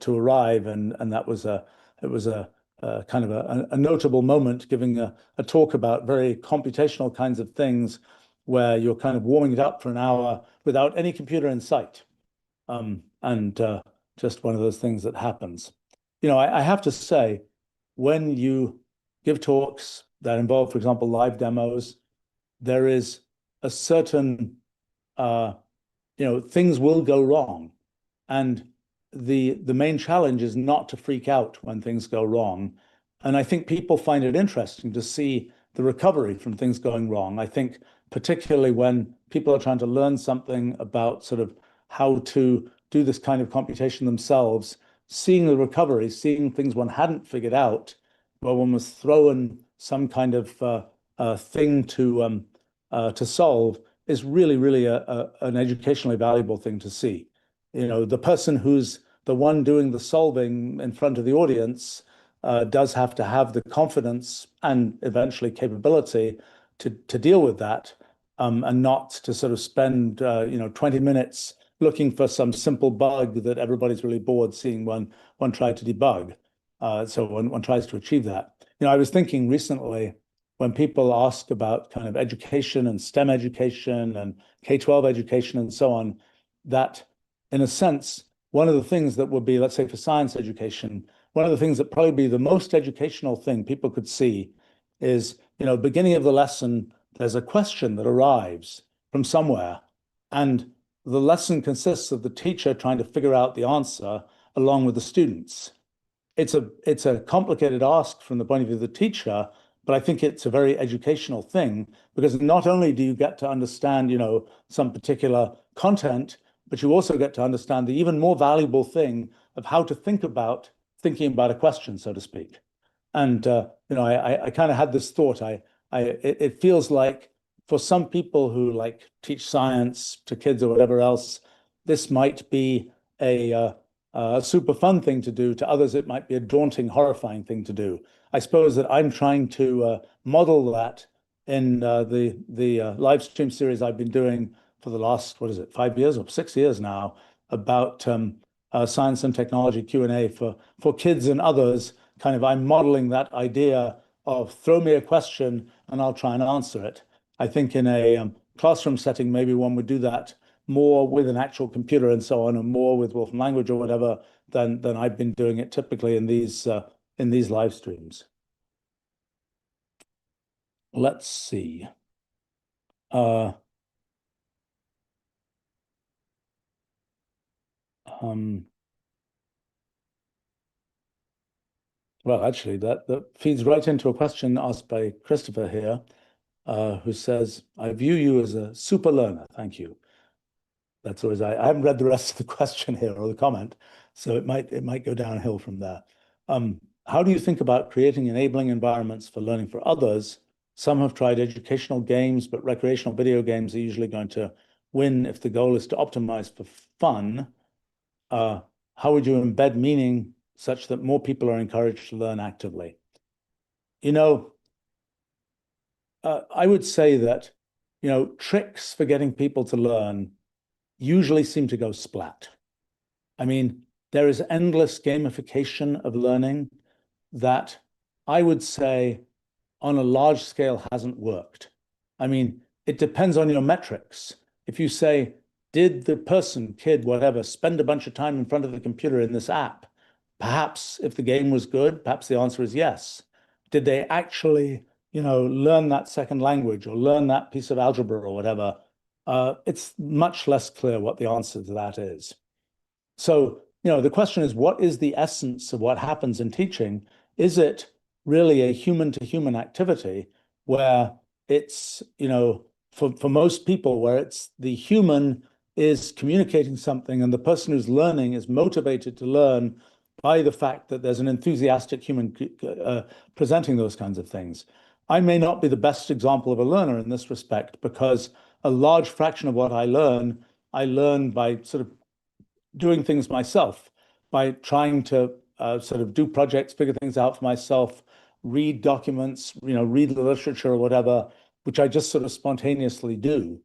arrive, and it was a kind of a notable moment, giving a talk about very computational kinds of things, where you're kind of warming it up for an hour without any computer in sight, and just one of those things that happens. I have to say, when you give talks that involve, for example, live demos, there is a certain, things will go wrong. And the main challenge is not to freak out when things go wrong. And I think people find it interesting to see the recovery from things going wrong. I think particularly when people are trying to learn something about sort of how to do this kind of computation themselves, seeing the recovery, seeing things one hadn't figured out, where one was thrown some kind of thing to solve, is really, really an educationally valuable thing to see. The person who's the one doing the solving in front of the audience does have to have the confidence and eventually capability to deal with that, and not to sort of spend 20 minutes looking for some simple bug that everybody's really bored seeing when one tried to debug. So one tries to achieve that. I was thinking recently, when people ask about kind of education and STEM education and K-12 education and so on, that in a sense, one of the things that would be, let's say for science education, one of the things that probably be the most educational thing people could see is, beginning of the lesson, there's a question that arrives from somewhere, and the lesson consists of the teacher trying to figure out the answer along with the students. It's a complicated ask from the point of view of the teacher, but I think it's a very educational thing, because not only do you get to understand, some particular content, but you also get to understand the even more valuable thing of how to thinking about a question, so to speak. And I kind of had this thought. It feels like for some people who like teach science to kids or whatever else, this might be a super fun thing to do. To others, it might be a daunting, horrifying thing to do. I suppose that I'm trying to model that in the live stream series I've been doing for the last, 5 years or 6 years now, about science and technology Q&A for kids and others. Kind of, I'm modeling that idea of throw me a question and I'll try and answer it. I think in a classroom setting, maybe one would do that more with an actual computer and so on, and more with Wolfram language or whatever than I've been doing it typically in these live streams. Let's see. Well, actually, that feeds right into a question asked by Christopher here, who says, I view you as a super learner. Thank you. That's always, I haven't read the rest of the question here or the comment, so it might go downhill from there. How do you think about creating enabling environments for learning for others? Some have tried educational games, but recreational video games are usually going to win if the goal is to optimize for fun. How would you embed meaning such that more people are encouraged to learn actively? You know, I would say that, tricks for getting people to learn usually seem to go splat. I mean, there is endless gamification of learning that I would say on a large scale hasn't worked. I mean, it depends on your metrics. If you say, did the person, kid, whatever, spend a bunch of time in front of the computer in this app? Perhaps if the game was good, perhaps the answer is yes. Did they actually, learn that second language or learn that piece of algebra or whatever? It's much less clear what the answer to that is. So, the question is, what is the essence of what happens in teaching? Is it really a human to human activity where it's, for most people, where it's the human is communicating something and the person who's learning is motivated to learn by the fact that there's an enthusiastic human presenting those kinds of things. I may not be the best example of a learner in this respect because a large fraction of what I learn by sort of doing things myself, by trying to sort of do projects, figure things out for myself, read documents, read the literature or whatever, which I just sort of spontaneously do.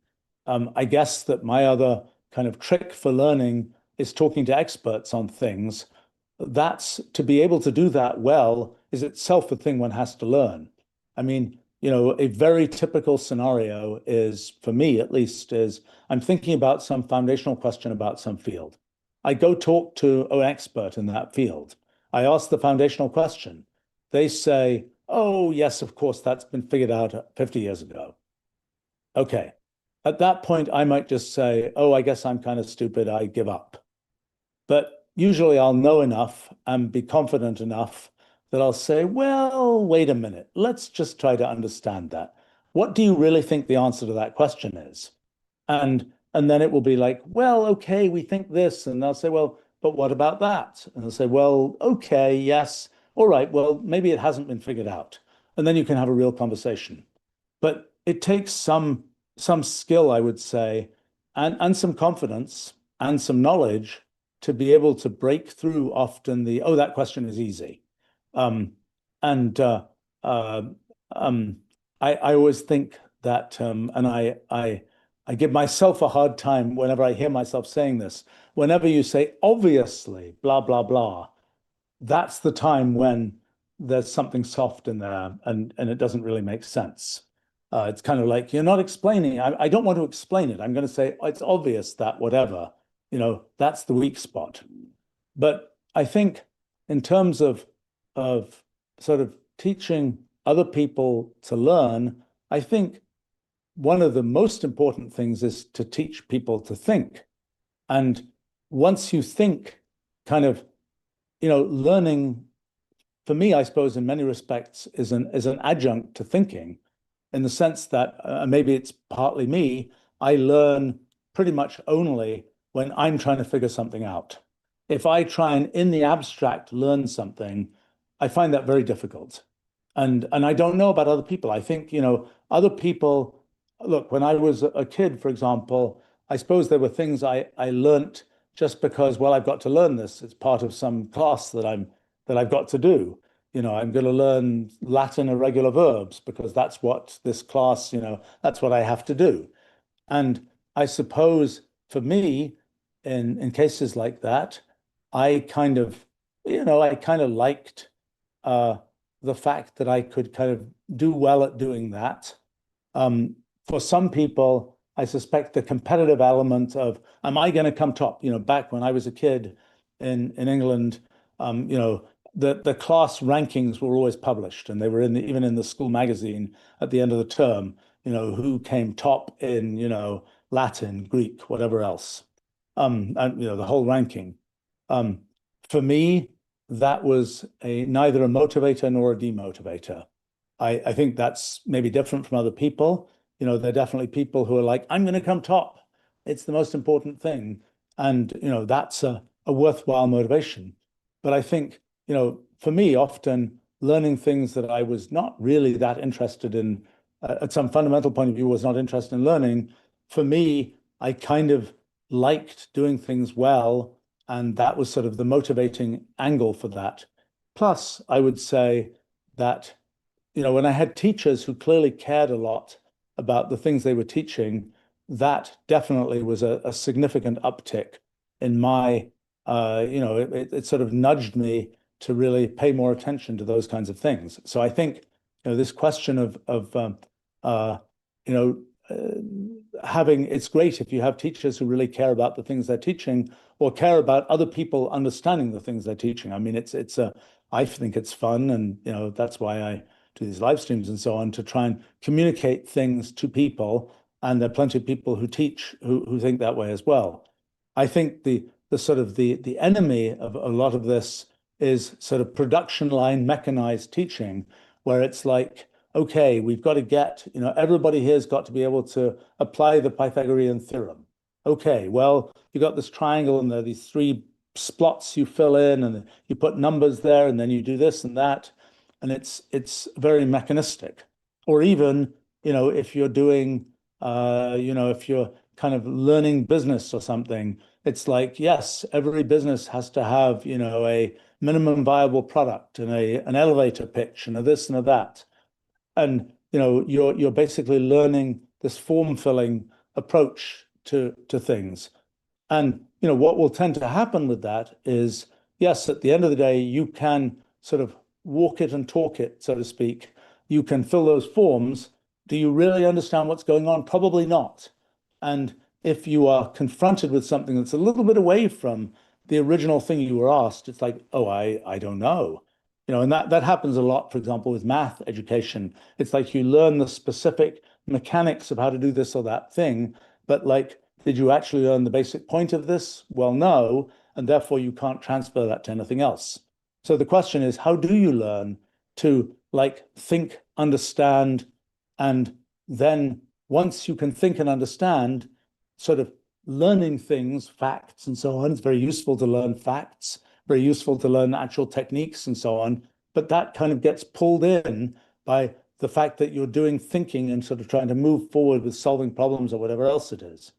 I guess that my other kind of trick for learning is talking to experts on things. That's to be able to do that well is itself a thing one has to learn. I mean, a very typical scenario is, for me at least, is I'm thinking about some foundational question about some field. I go talk to an expert in that field. I ask the foundational question. They say, oh, yes, of course, that's been figured out 50 years ago. Okay. At that point, I might just say, oh, I guess I'm kind of stupid. I give up. But usually I'll know enough and be confident enough that I'll say, well, wait a minute. Let's just try to understand that. What do you really think the answer to that question is? And then it will be like, well, okay, we think this. And they'll say, well, but what about that? And they'll say, well, okay, yes. All right, well, maybe it hasn't been figured out. And then you can have a real conversation. But it takes some skill, I would say, and some confidence and some knowledge to be able to break through often oh, that question is easy. And I always think that, and I give myself a hard time whenever I hear myself saying this. Whenever you say, obviously, blah, blah, blah, that's the time when there's something soft in there and it doesn't really make sense. It's kind of like, you're not explaining. I don't want to explain it. I'm going to say, it's obvious that whatever, that's the weak spot. But I think in terms of sort of teaching other people to learn, I think one of the most important things is to teach people to think. And once you think, kind of, learning, for me, I suppose, in many respects, is an adjunct to thinking, in the sense that maybe it's partly me. I learn pretty much only when I'm trying to figure something out. If I try and, in the abstract, learn something, I find that very difficult. And I don't know about other people. I think, other people, look, when I was a kid, for example, I suppose there were things I learnt just because, well, I've got to learn this. It's part of some class that I've got to do. I'm going to learn Latin irregular verbs because that's what this class, that's what I have to do. And I suppose for me, in cases like that, I kind of, liked the fact that I could kind of do well at doing that. For some people, I suspect the competitive element of, am I going to come top? Back when I was a kid in England, the class rankings were always published, and they were even in the school magazine at the end of the term. Who came top in Latin, Greek, whatever else, and the whole ranking. For me, that was neither a motivator nor a demotivator. I think that's maybe different from other people. There are definitely people who are like, I'm going to come top. it's the most important thing. And, that's a worthwhile motivation. But I think, for me, often learning things that I was not really that interested in, at some fundamental point of view, was not interested in learning. For me, I kind of liked doing things well, and that was sort of the motivating angle for that. Plus, I would say that, when I had teachers who clearly cared a lot about the things they were teaching, that definitely was a significant uptick in my, it sort of nudged me to really pay more attention to those kinds of things. So I think, this question of you know, it's great if you have teachers who really care about the things they're teaching or care about other people understanding the things they're teaching. I mean, I think it's fun, and that's why I do these live streams and so on, to try and communicate things to people. And there are plenty of people who teach who think that way as well. I think the sort of the enemy of a lot of this is sort of production line mechanized teaching, where it's like, okay, we've got to get, everybody here's got to be able to apply the Pythagorean theorem. Okay, well, you got this triangle and there are these three splots you fill in, and you put numbers there, and then you do this and that, and it's very mechanistic. Or even, if you're doing, if you're kind of learning business or something, it's like, yes, every business has to have, a minimum viable product and an elevator pitch and a this and a that. And you're basically learning this form filling approach to things. And what will tend to happen with that is, yes, at the end of the day, you can sort of walk it and talk it, so to speak. You can fill those forms. Do you really understand what's going on? Probably not. And if you are confronted with something that's a little bit away from the original thing you were asked, it's like, oh, I don't know. And that happens a lot, for example, with math education. It's like you learn the specific mechanics of how to do this or that thing, but like, did you actually learn the basic point of this? Well, no, and therefore you can't transfer that to anything else. So the question is, how do you learn to like think, understand, and then once you can think and understand, sort of learning things, facts and so on. It's very useful to learn facts, very useful to learn actual techniques and so on. But that kind of gets pulled in by the fact that you're doing thinking and sort of trying to move forward with solving problems or whatever else it is.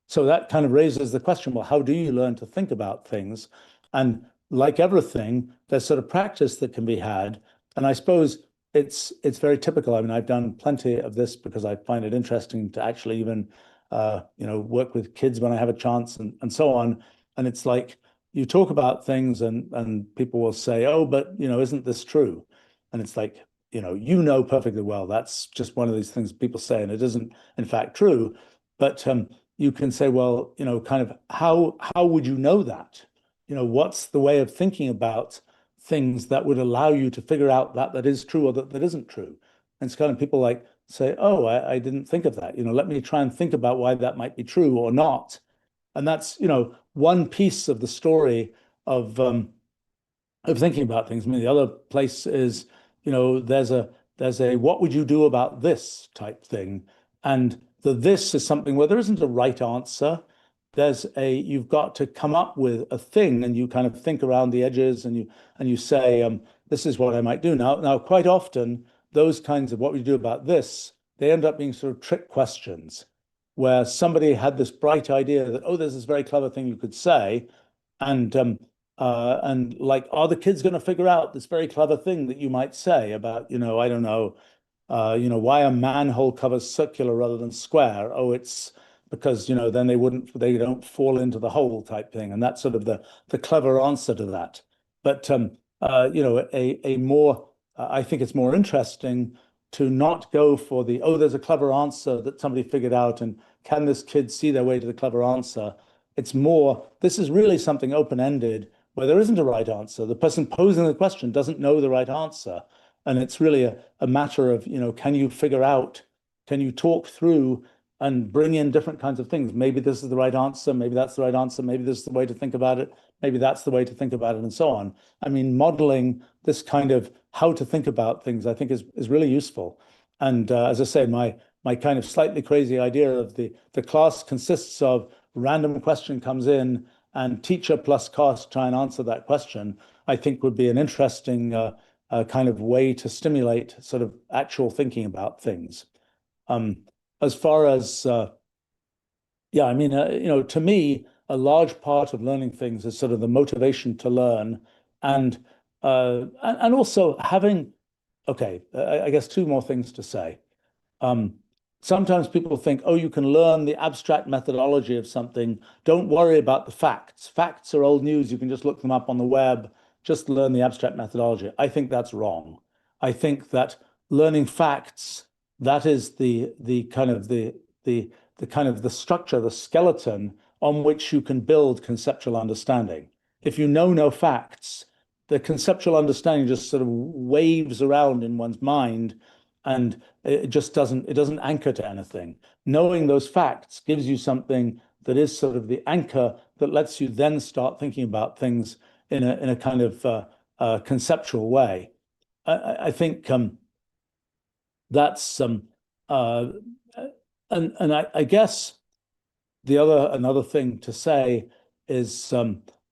So that kind of raises the question, well, how do you learn to think about things? And like everything, there's sort of practice that can be had. And I suppose it's very typical. I mean, I've done plenty of this because I find it interesting to actually even work with kids when I have a chance and so on. And it's like you talk about things and people will say, oh, but isn't this true? And it's like, perfectly well, that's just one of these things people say, and it isn't in fact true. But you can say, well, kind of how would you know that? What's the way of thinking about things that would allow you to figure out that is true or that isn't true? And it's kind of people like say, oh, I didn't think of that. Let me try and think about why that might be true or not. And that's, one piece of the story of thinking about things. I mean, the other place is, there's a what would you do about this type thing. And this is something where there isn't a right answer. You've got to come up with a thing, and you kind of think around the edges, and you say, this is what I might do. Now, quite often, those kinds of what we do about this, they end up being sort of trick questions where somebody had this bright idea that, oh, there's this very clever thing you could say. And like, are the kids going to figure out this very clever thing that you might say about, I don't know, why a manhole cover's circular rather than square? Oh, it's because, then they don't fall into the hole type thing. And that's sort of the clever answer to that. But, I think it's more interesting to not go for there's a clever answer that somebody figured out, and can this kid see their way to the clever answer? It's more, this is really something open-ended where there isn't a right answer. The person posing the question doesn't know the right answer. And it's really a matter of, can you talk through and bring in different kinds of things? Maybe this is the right answer. Maybe that's the right answer. Maybe this is the way to think about it. Maybe that's the way to think about it, and so on. I mean, modeling this kind of how to think about things, I think, is really useful. And as I say, my my kind of slightly crazy idea of the class consists of random question comes in and teacher plus class try and answer that question, I think would be an interesting kind of way to stimulate sort of actual thinking about things. Um, as far as yeah, I mean, to me, a large part of learning things is sort of the motivation to learn, and and also having, okay, I guess two more things to say. Um, Sometimes people think, oh, you can learn the abstract methodology of something. Don't worry about the facts. Facts are old news. You can just look them up on the web. Just learn the abstract methodology. I think that's wrong. I think that learning facts, that is the kind of the kind of the structure, the skeleton on which you can build conceptual understanding. If you know no facts, the conceptual understanding just sort of waves around in one's mind and it doesn't anchor to anything. Knowing those facts gives you something that is sort of the anchor that lets you then start thinking about things in a kind of conceptual way. I think that's uh, and I guess another thing to say is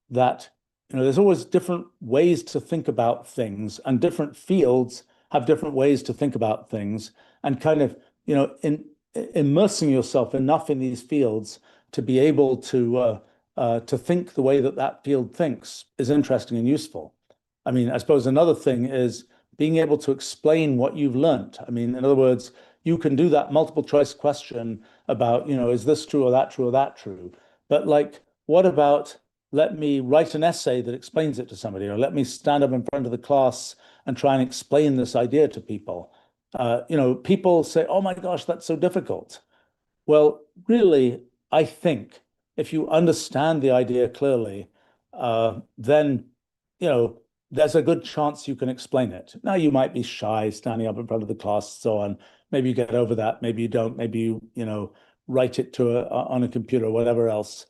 that there's always different ways to think about things, and different fields have different ways to think about things, and kind of in immersing yourself enough in these fields to be able to think the way that that field thinks is interesting and useful. I mean, I suppose another thing is being able to explain what you've learned. I mean, in other words, you can do that multiple choice question about, is this true or that true or that true? But like, what about let me write an essay that explains it to somebody, or let me stand up in front of the class and try and explain this idea to people? People say, oh my gosh, that's so difficult. Well, really, I think if you understand the idea clearly, then, you know, there's a good chance you can explain it. Now, you might be shy standing up in front of the class, so on. Maybe you get over that. Maybe you don't. Maybe you write it on a computer or whatever else.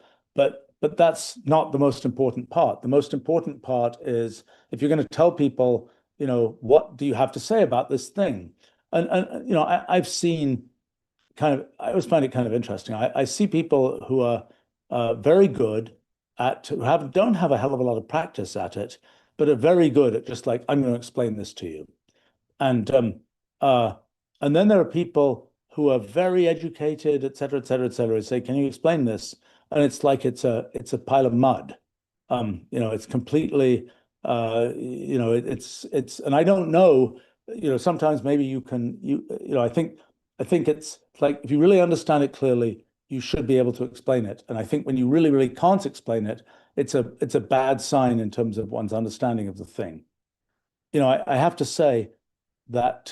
But that's not the most important part. The most important part is if you're going to tell people, what do you have to say about this thing? And I've seen I always find it kind of interesting. I see people who are very good who don't have a hell of a lot of practice at it, but are very good at just like, I'm going to explain this to you. And uh, and then there are people who are very educated, et cetera, et cetera, et cetera, say, can you explain this? And it's like it's a pile of mud. It's completely and I don't know, sometimes maybe you can I think it's like if you really understand it clearly, you should be able to explain it. And I think when you really, really can't explain it, it's a bad sign in terms of one's understanding of the thing. I have to say that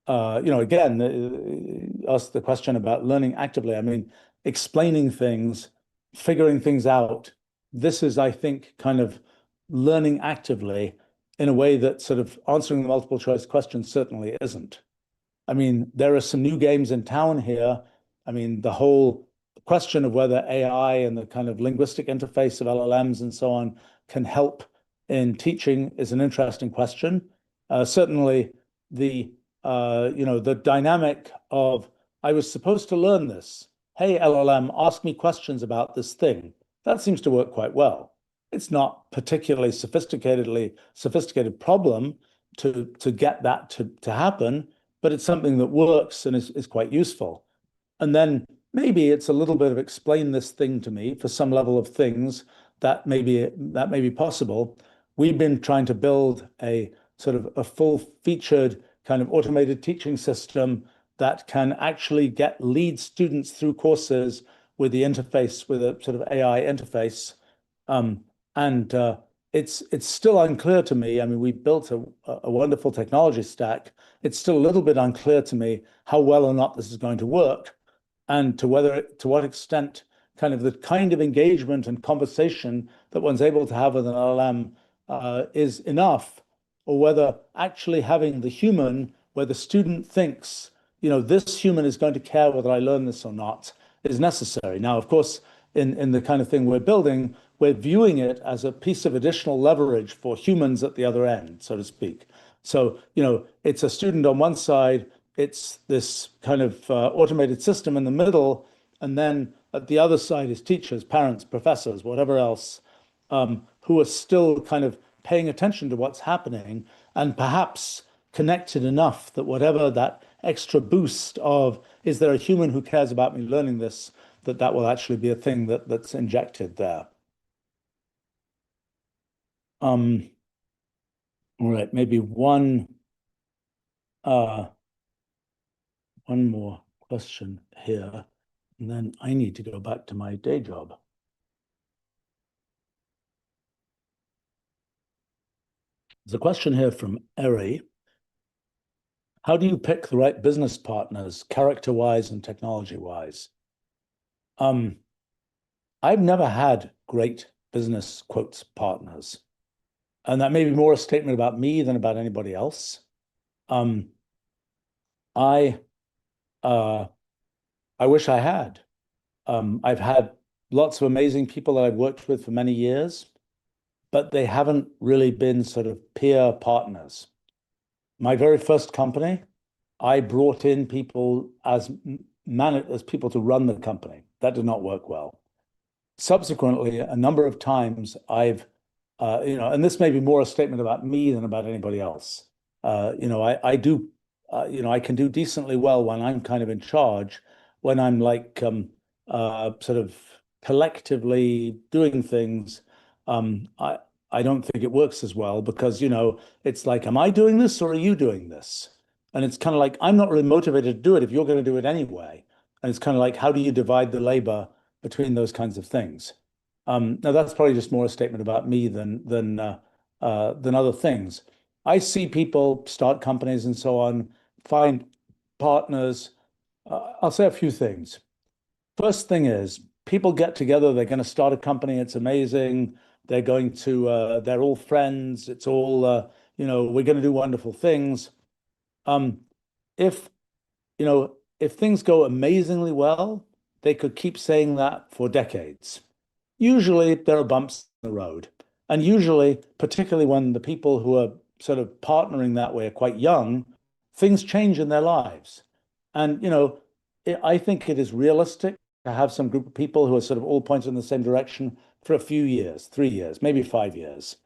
again, ask the question about learning actively. I mean, explaining things, figuring things out. This is, I think, kind of learning actively in a way that sort of answering the multiple choice questions certainly isn't. I mean, there are some new games in town here. I mean, the whole question of whether AI and the kind of linguistic interface of LLMs and so on can help in teaching is an interesting question. Certainly, the the dynamic of I was supposed to learn this. Hey, LLM, ask me questions about this thing. That seems to work quite well. It's not particularly sophisticated problem to get that to happen, but it's something that works and is quite useful. And then maybe it's a little bit of explain this thing to me for some level of things that may be possible. We've been trying to build a sort of a full-featured kind of automated teaching system that can actually lead students through courses with the interface, with a sort of AI interface. And it's still unclear to me. I mean, we built a wonderful technology stack. It's still a little bit unclear to me how well or not this is going to work, and to what extent the kind of engagement and conversation that one's able to have with an LLM is enough, or whether actually having the human, where the student thinks, this human is going to care whether I learn this or not, is necessary. Now, of course, in the kind of thing we're building, we're viewing it as a piece of additional leverage for humans at the other end, so to speak. So, it's a student on one side, it's this kind of automated system in the middle, and then at the other side is teachers, parents, professors, whatever else, who are still kind of paying attention to what's happening and perhaps connected enough that whatever that extra boost of, is there a human who cares about me learning this, that will actually be a thing that's injected there. Um, all right, maybe uh, one more question here, and then I need to go back to my day job. There's a question here from Eri. How do you pick the right business partners, character-wise and technology-wise? I've never had great business quotes partners, and that may be more a statement about me than about anybody else. Um, I uh, I wish I had. I've had lots of amazing people that I've worked with for many years, but they haven't really been sort of peer partners. My very first company, I brought in people as as people to run the company. That did not work well. Subsequently, a number of times and this may be more a statement about me than about anybody else. I do, I can do decently well when I'm kind of in charge, when I'm like sort of collectively doing things. I don't think it works as well because, it's like, am I doing this or are you doing this? And it's kind of like, I'm not really motivated to do it if you're going to do it anyway. And it's kind of like, how do you divide the labor between those kinds of things? Now that's probably just more a statement about me than other things. I see people start companies and so on, find partners. I'll say a few things. First thing is, people get together, they're going to start a company, it's amazing. They're all friends, it's all, we're going to do wonderful things. Um, if, if things go amazingly well, they could keep saying that for decades. Usually there are bumps in the road. And usually, particularly when the people who are sort of partnering that way are quite young, things change in their lives. And, I think it is realistic to have some group of people who are sort of all pointing in the same direction for a few years, 3 years, maybe 5 years.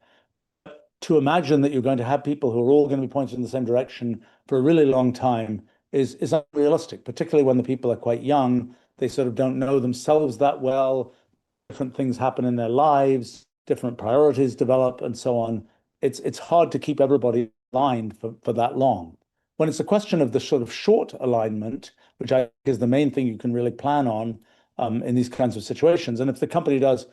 To imagine that you're going to have people who are all going to be pointing in the same direction for a really long time is unrealistic, particularly when the people are quite young. They sort of don't know themselves that well. Different things happen in their lives, different priorities develop, and so on. It's hard to keep everybody aligned for that long. When it's a question of the sort of short alignment, which I think is the main thing you can really plan on in these kinds of situations, and if the company does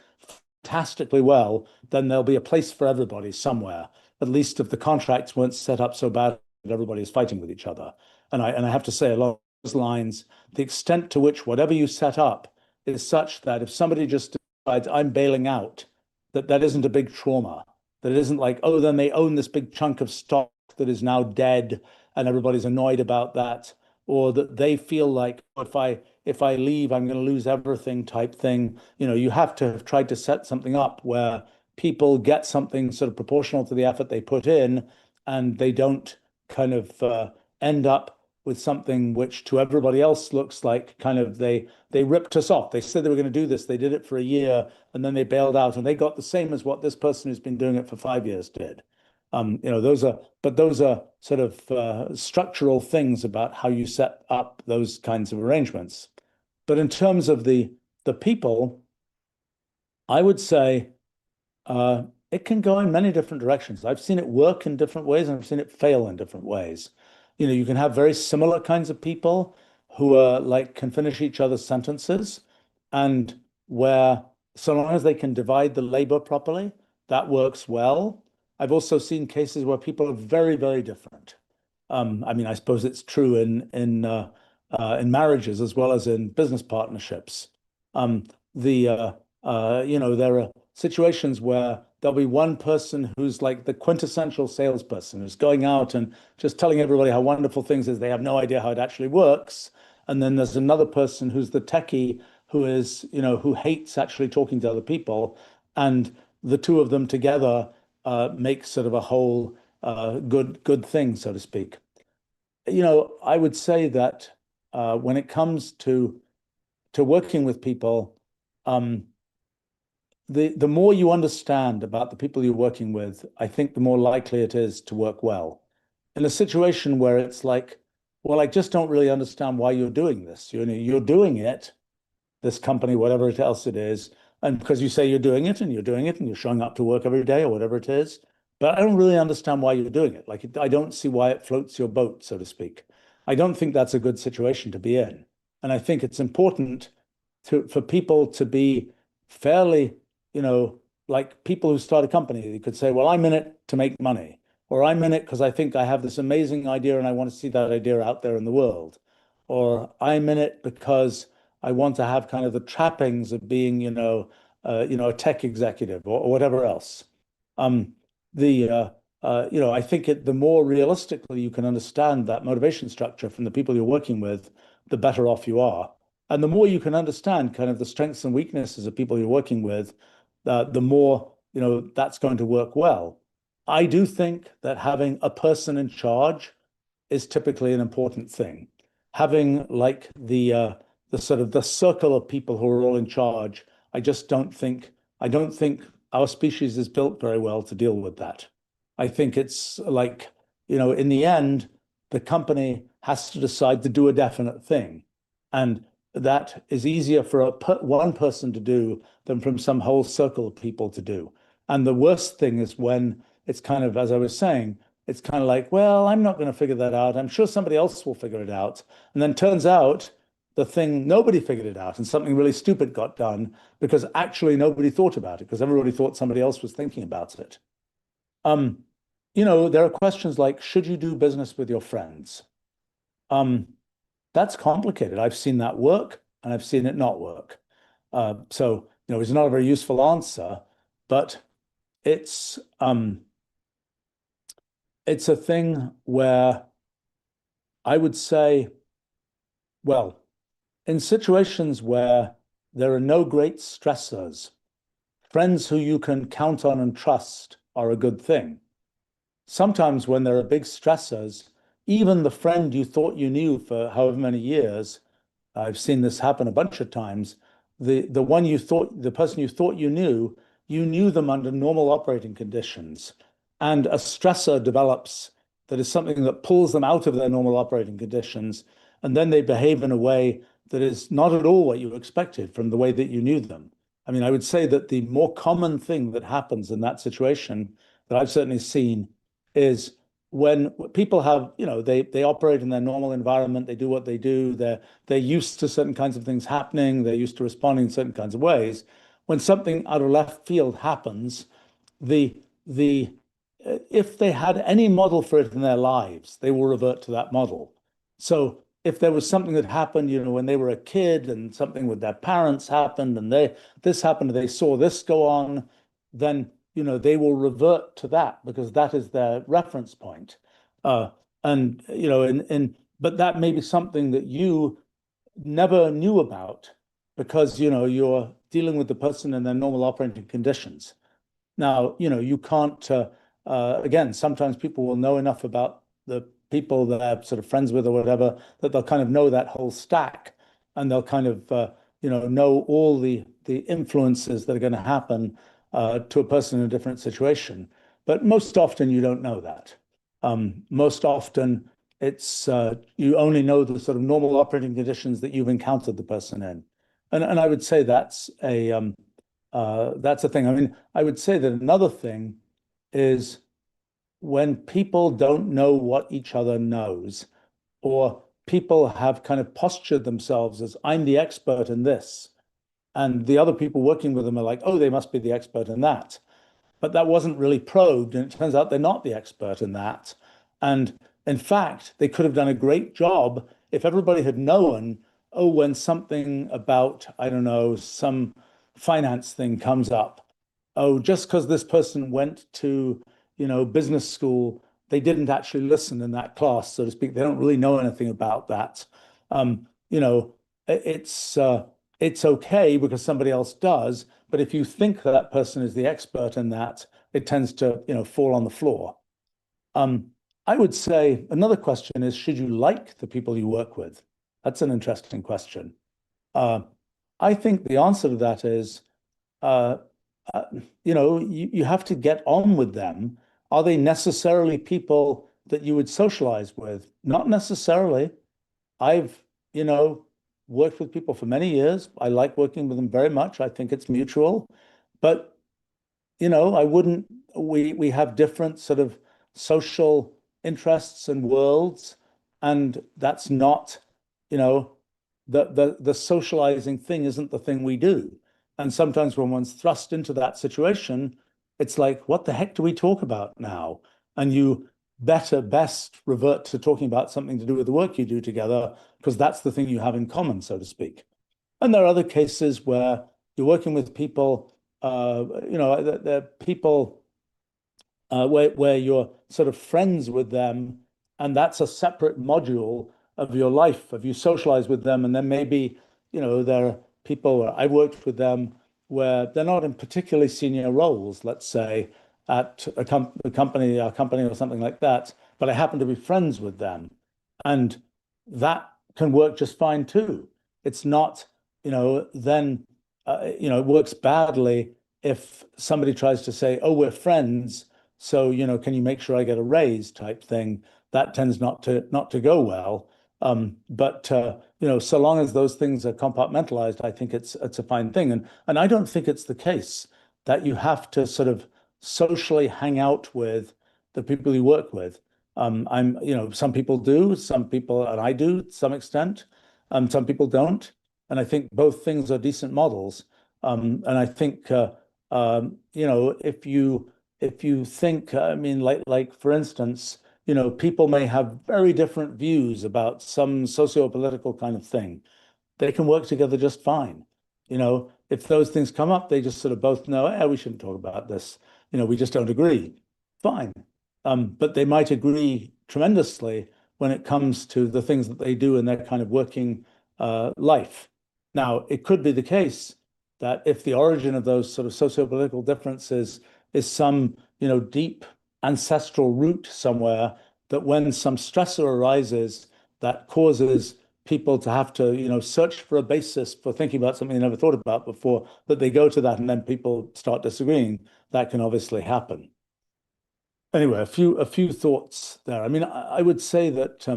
fantastically well, then there'll be a place for everybody somewhere. At least if the contracts weren't set up so bad that everybody is fighting with each other. And I have to say along those lines, the extent to which whatever you set up is such that if somebody just decides I'm bailing out, that isn't a big trauma. That it isn't like, oh, then they own this big chunk of stock that is now dead and everybody's annoyed about that, or that they feel like if I leave, I'm going to lose everything type thing. You have to have tried to set something up where people get something sort of proportional to the effort they put in, and they don't kind of end up with something which to everybody else looks like kind of they ripped us off. They said they were going to do this. They did it for a year and then they bailed out and they got the same as what this person who's been doing it for 5 years did. Those are sort of structural things about how you set up those kinds of arrangements. But in terms of the people, I would say it can go in many different directions. I've seen it work in different ways and I've seen it fail in different ways. You can have very similar kinds of people who are like can finish each other's sentences and where so long as they can divide the labor properly, that works well. I've also seen cases where people are very, very different. I mean, I suppose it's true in marriages as well as in business partnerships. Um, there are situations where there'll be one person who's like the quintessential salesperson who's going out and just telling everybody how wonderful things is. They have no idea how it actually works. And then there's another person who's the techie who is, who hates actually talking to other people. And the two of them together make sort of a whole good thing, so to speak. I would say that when it comes to working with people, um, the more you understand about the people you're working with, I think the more likely it is to work well. In a situation where it's like, well, I just don't really understand why you're doing this. You're doing it, this company, whatever else it is, and because you say you're doing it and you're doing it and you're showing up to work every day or whatever it is, but I don't really understand why you're doing it. Like, I don't see why it floats your boat, so to speak. I don't think that's a good situation to be in. And I think it's important for people to be fairly, you know, like people who start a company, you could say, well, I'm in it to make money, or I'm in it because I think I have this amazing idea and I want to see that idea out there in the world, or I'm in it because I want to have kind of the trappings of being, a tech executive or whatever else. Um, I think the more realistically you can understand that motivation structure from the people you're working with, the better off you are. And the more you can understand kind of the strengths and weaknesses of people you're working with, the more, that's going to work well. I do think that having a person in charge is typically an important thing. Having like the sort of the circle of people who are all in charge, I don't think our species is built very well to deal with that. I think it's like, in the end, the company has to decide to do a definite thing. And that is easier for one person to do than from some whole circle of people to do. And the worst thing is when it's kind of, as I was saying, it's kind of like, well, I'm not going to figure that out. I'm sure somebody else will figure it out. And then turns out the thing, nobody figured it out and something really stupid got done because actually nobody thought about it because everybody thought somebody else was thinking about it. Um, there are questions like, should you do business with your friends? Um, that's complicated. I've seen that work and I've seen it not work. It's not a very useful answer, but it's um, it's a thing where I would say, well, in situations where there are no great stressors, friends who you can count on and trust are a good thing. Sometimes when there are big stressors, even the friend you thought you knew for however many years, I've seen this happen a bunch of times, the person you thought you knew them under normal operating conditions. And a stressor develops that is something that pulls them out of their normal operating conditions. And then they behave in a way that is not at all what you expected from the way that you knew them. I mean, I would say that the more common thing that happens in that situation that I've certainly seen is when people have, they operate in their normal environment, they do what they do, they're used to certain kinds of things happening, they're used to responding in certain kinds of ways. When something out of left field happens, the the if they had any model for it in their lives, they will revert to that model. So if there was something that happened, when they were a kid and something with their parents happened and this happened, they saw this go on, then they will revert to that because that is their reference point. And but that may be something that you never knew about because you're dealing with the person in their normal operating conditions. Now, you can't, again, sometimes people will know enough about the people that they're sort of friends with or whatever that they'll kind of know that whole stack and they'll kind of, know all the influences that are going to happen to a person in a different situation. But most often you don't know that. Most often it's you only know the sort of normal operating conditions that you've encountered the person in. And I would say that's a thing. I mean, I would say that another thing is when people don't know what each other knows, or people have kind of postured themselves as I'm the expert in this, and the other people working with them are like, oh, they must be the expert in that. But that wasn't really probed, and it turns out they're not the expert in that. And in fact, they could have done a great job if everybody had known, oh, when something about, I don't know, some finance thing comes up, oh, just because this person went to, business school, they didn't actually listen in that class, so to speak. They don't really know anything about that. Um, you know, it's okay because somebody else does, but if you think that person is the expert in that, it tends to, fall on the floor. Um, I would say another question is, should you like the people you work with? That's an interesting question. Uh, I think the answer to that is, uh, uh, you have to get on with them. Are they necessarily people that you would socialize with? Not necessarily. I've, you know, worked with people for many years. I like working with them very much. I think it's mutual. But I wouldn't, we have different sort of social interests and worlds, and that's not, you know, the socializing thing isn't the thing we do. And sometimes when one's thrust into that situation, it's like, what the heck do we talk about now? And you best revert to talking about something to do with the work you do together, because that's the thing you have in common, so to speak. And there are other cases where you're working with people, they're people where you're sort of friends with them, and that's a separate module of your life, of you socialize with them, and then maybe, there are people where I worked with them where they're not in particularly senior roles, let's say at a company, or something like that, but I happen to be friends with them, and that can work just fine too. It's not, then, it works badly if somebody tries to say, "Oh, we're friends, so, can you make sure I get a raise?" type thing. That tends not to go well. But so long as those things are compartmentalized, I think it's a fine thing. And I don't think it's the case that you have to sort of socially hang out with the people you work with. Some people do, some people, and I do to some extent. Some people don't. And I think both things are decent models. And I think if you think, I mean, like for instance, people may have very different views about some socio-political kind of thing. They can work together just fine. If those things come up, they just sort of both know, we shouldn't talk about this. We just don't agree. Fine. But they might agree tremendously when it comes to the things that they do in their kind of working life. Now, it could be the case that if the origin of those sort of socio-political differences is some, deep ancestral root somewhere, that when some stressor arises that causes people to have to, search for a basis for thinking about something they never thought about before, that they go to that and then people start disagreeing, that can obviously happen. Anyway, a few thoughts there. I mean, I would say that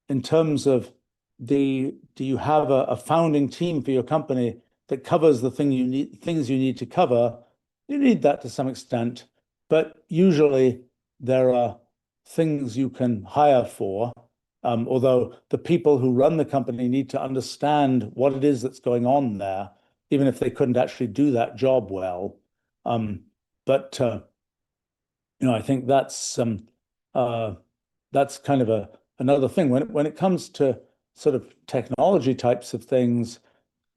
in terms of do you have a founding team for your company that covers the things you need to cover? You need that to some extent, but usually there are things you can hire for. Although the people who run the company need to understand what it is that's going on there, even if they couldn't actually do that job well. But I think uh, that's kind of another thing. When it comes to sort of technology types of things,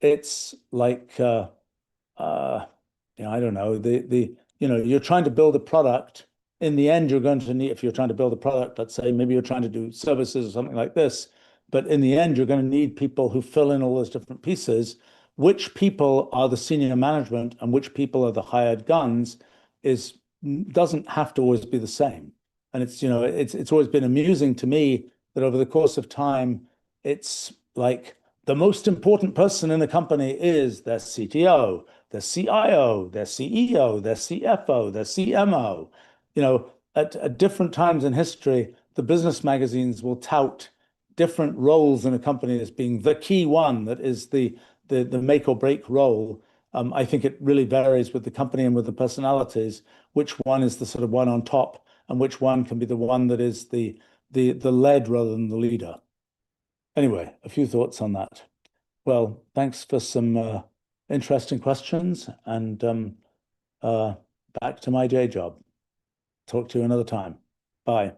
it's like uh, I don't know, you're trying to build a product. In the end, you're going to need, if you're trying to build a product, let's say maybe you're trying to do services or something like this, but in the end, you're going to need people who fill in all those different pieces. Which people are the senior management and which people are the hired guns is doesn't have to always be the same. And it's always been amusing to me that over the course of time, it's like the most important person in the company is their CTO, their CIO, their CEO, their CFO, their CMO. At different times in history, the business magazines will tout different roles in a company as being the key one that is the make or break role. I think it really varies with the company and with the personalities, which one is the sort of one on top and which one can be the one that is the led rather than the leader. Anyway, a few thoughts on that. Well, thanks for some interesting questions, and uh, back to my day job. Talk to you another time. Bye.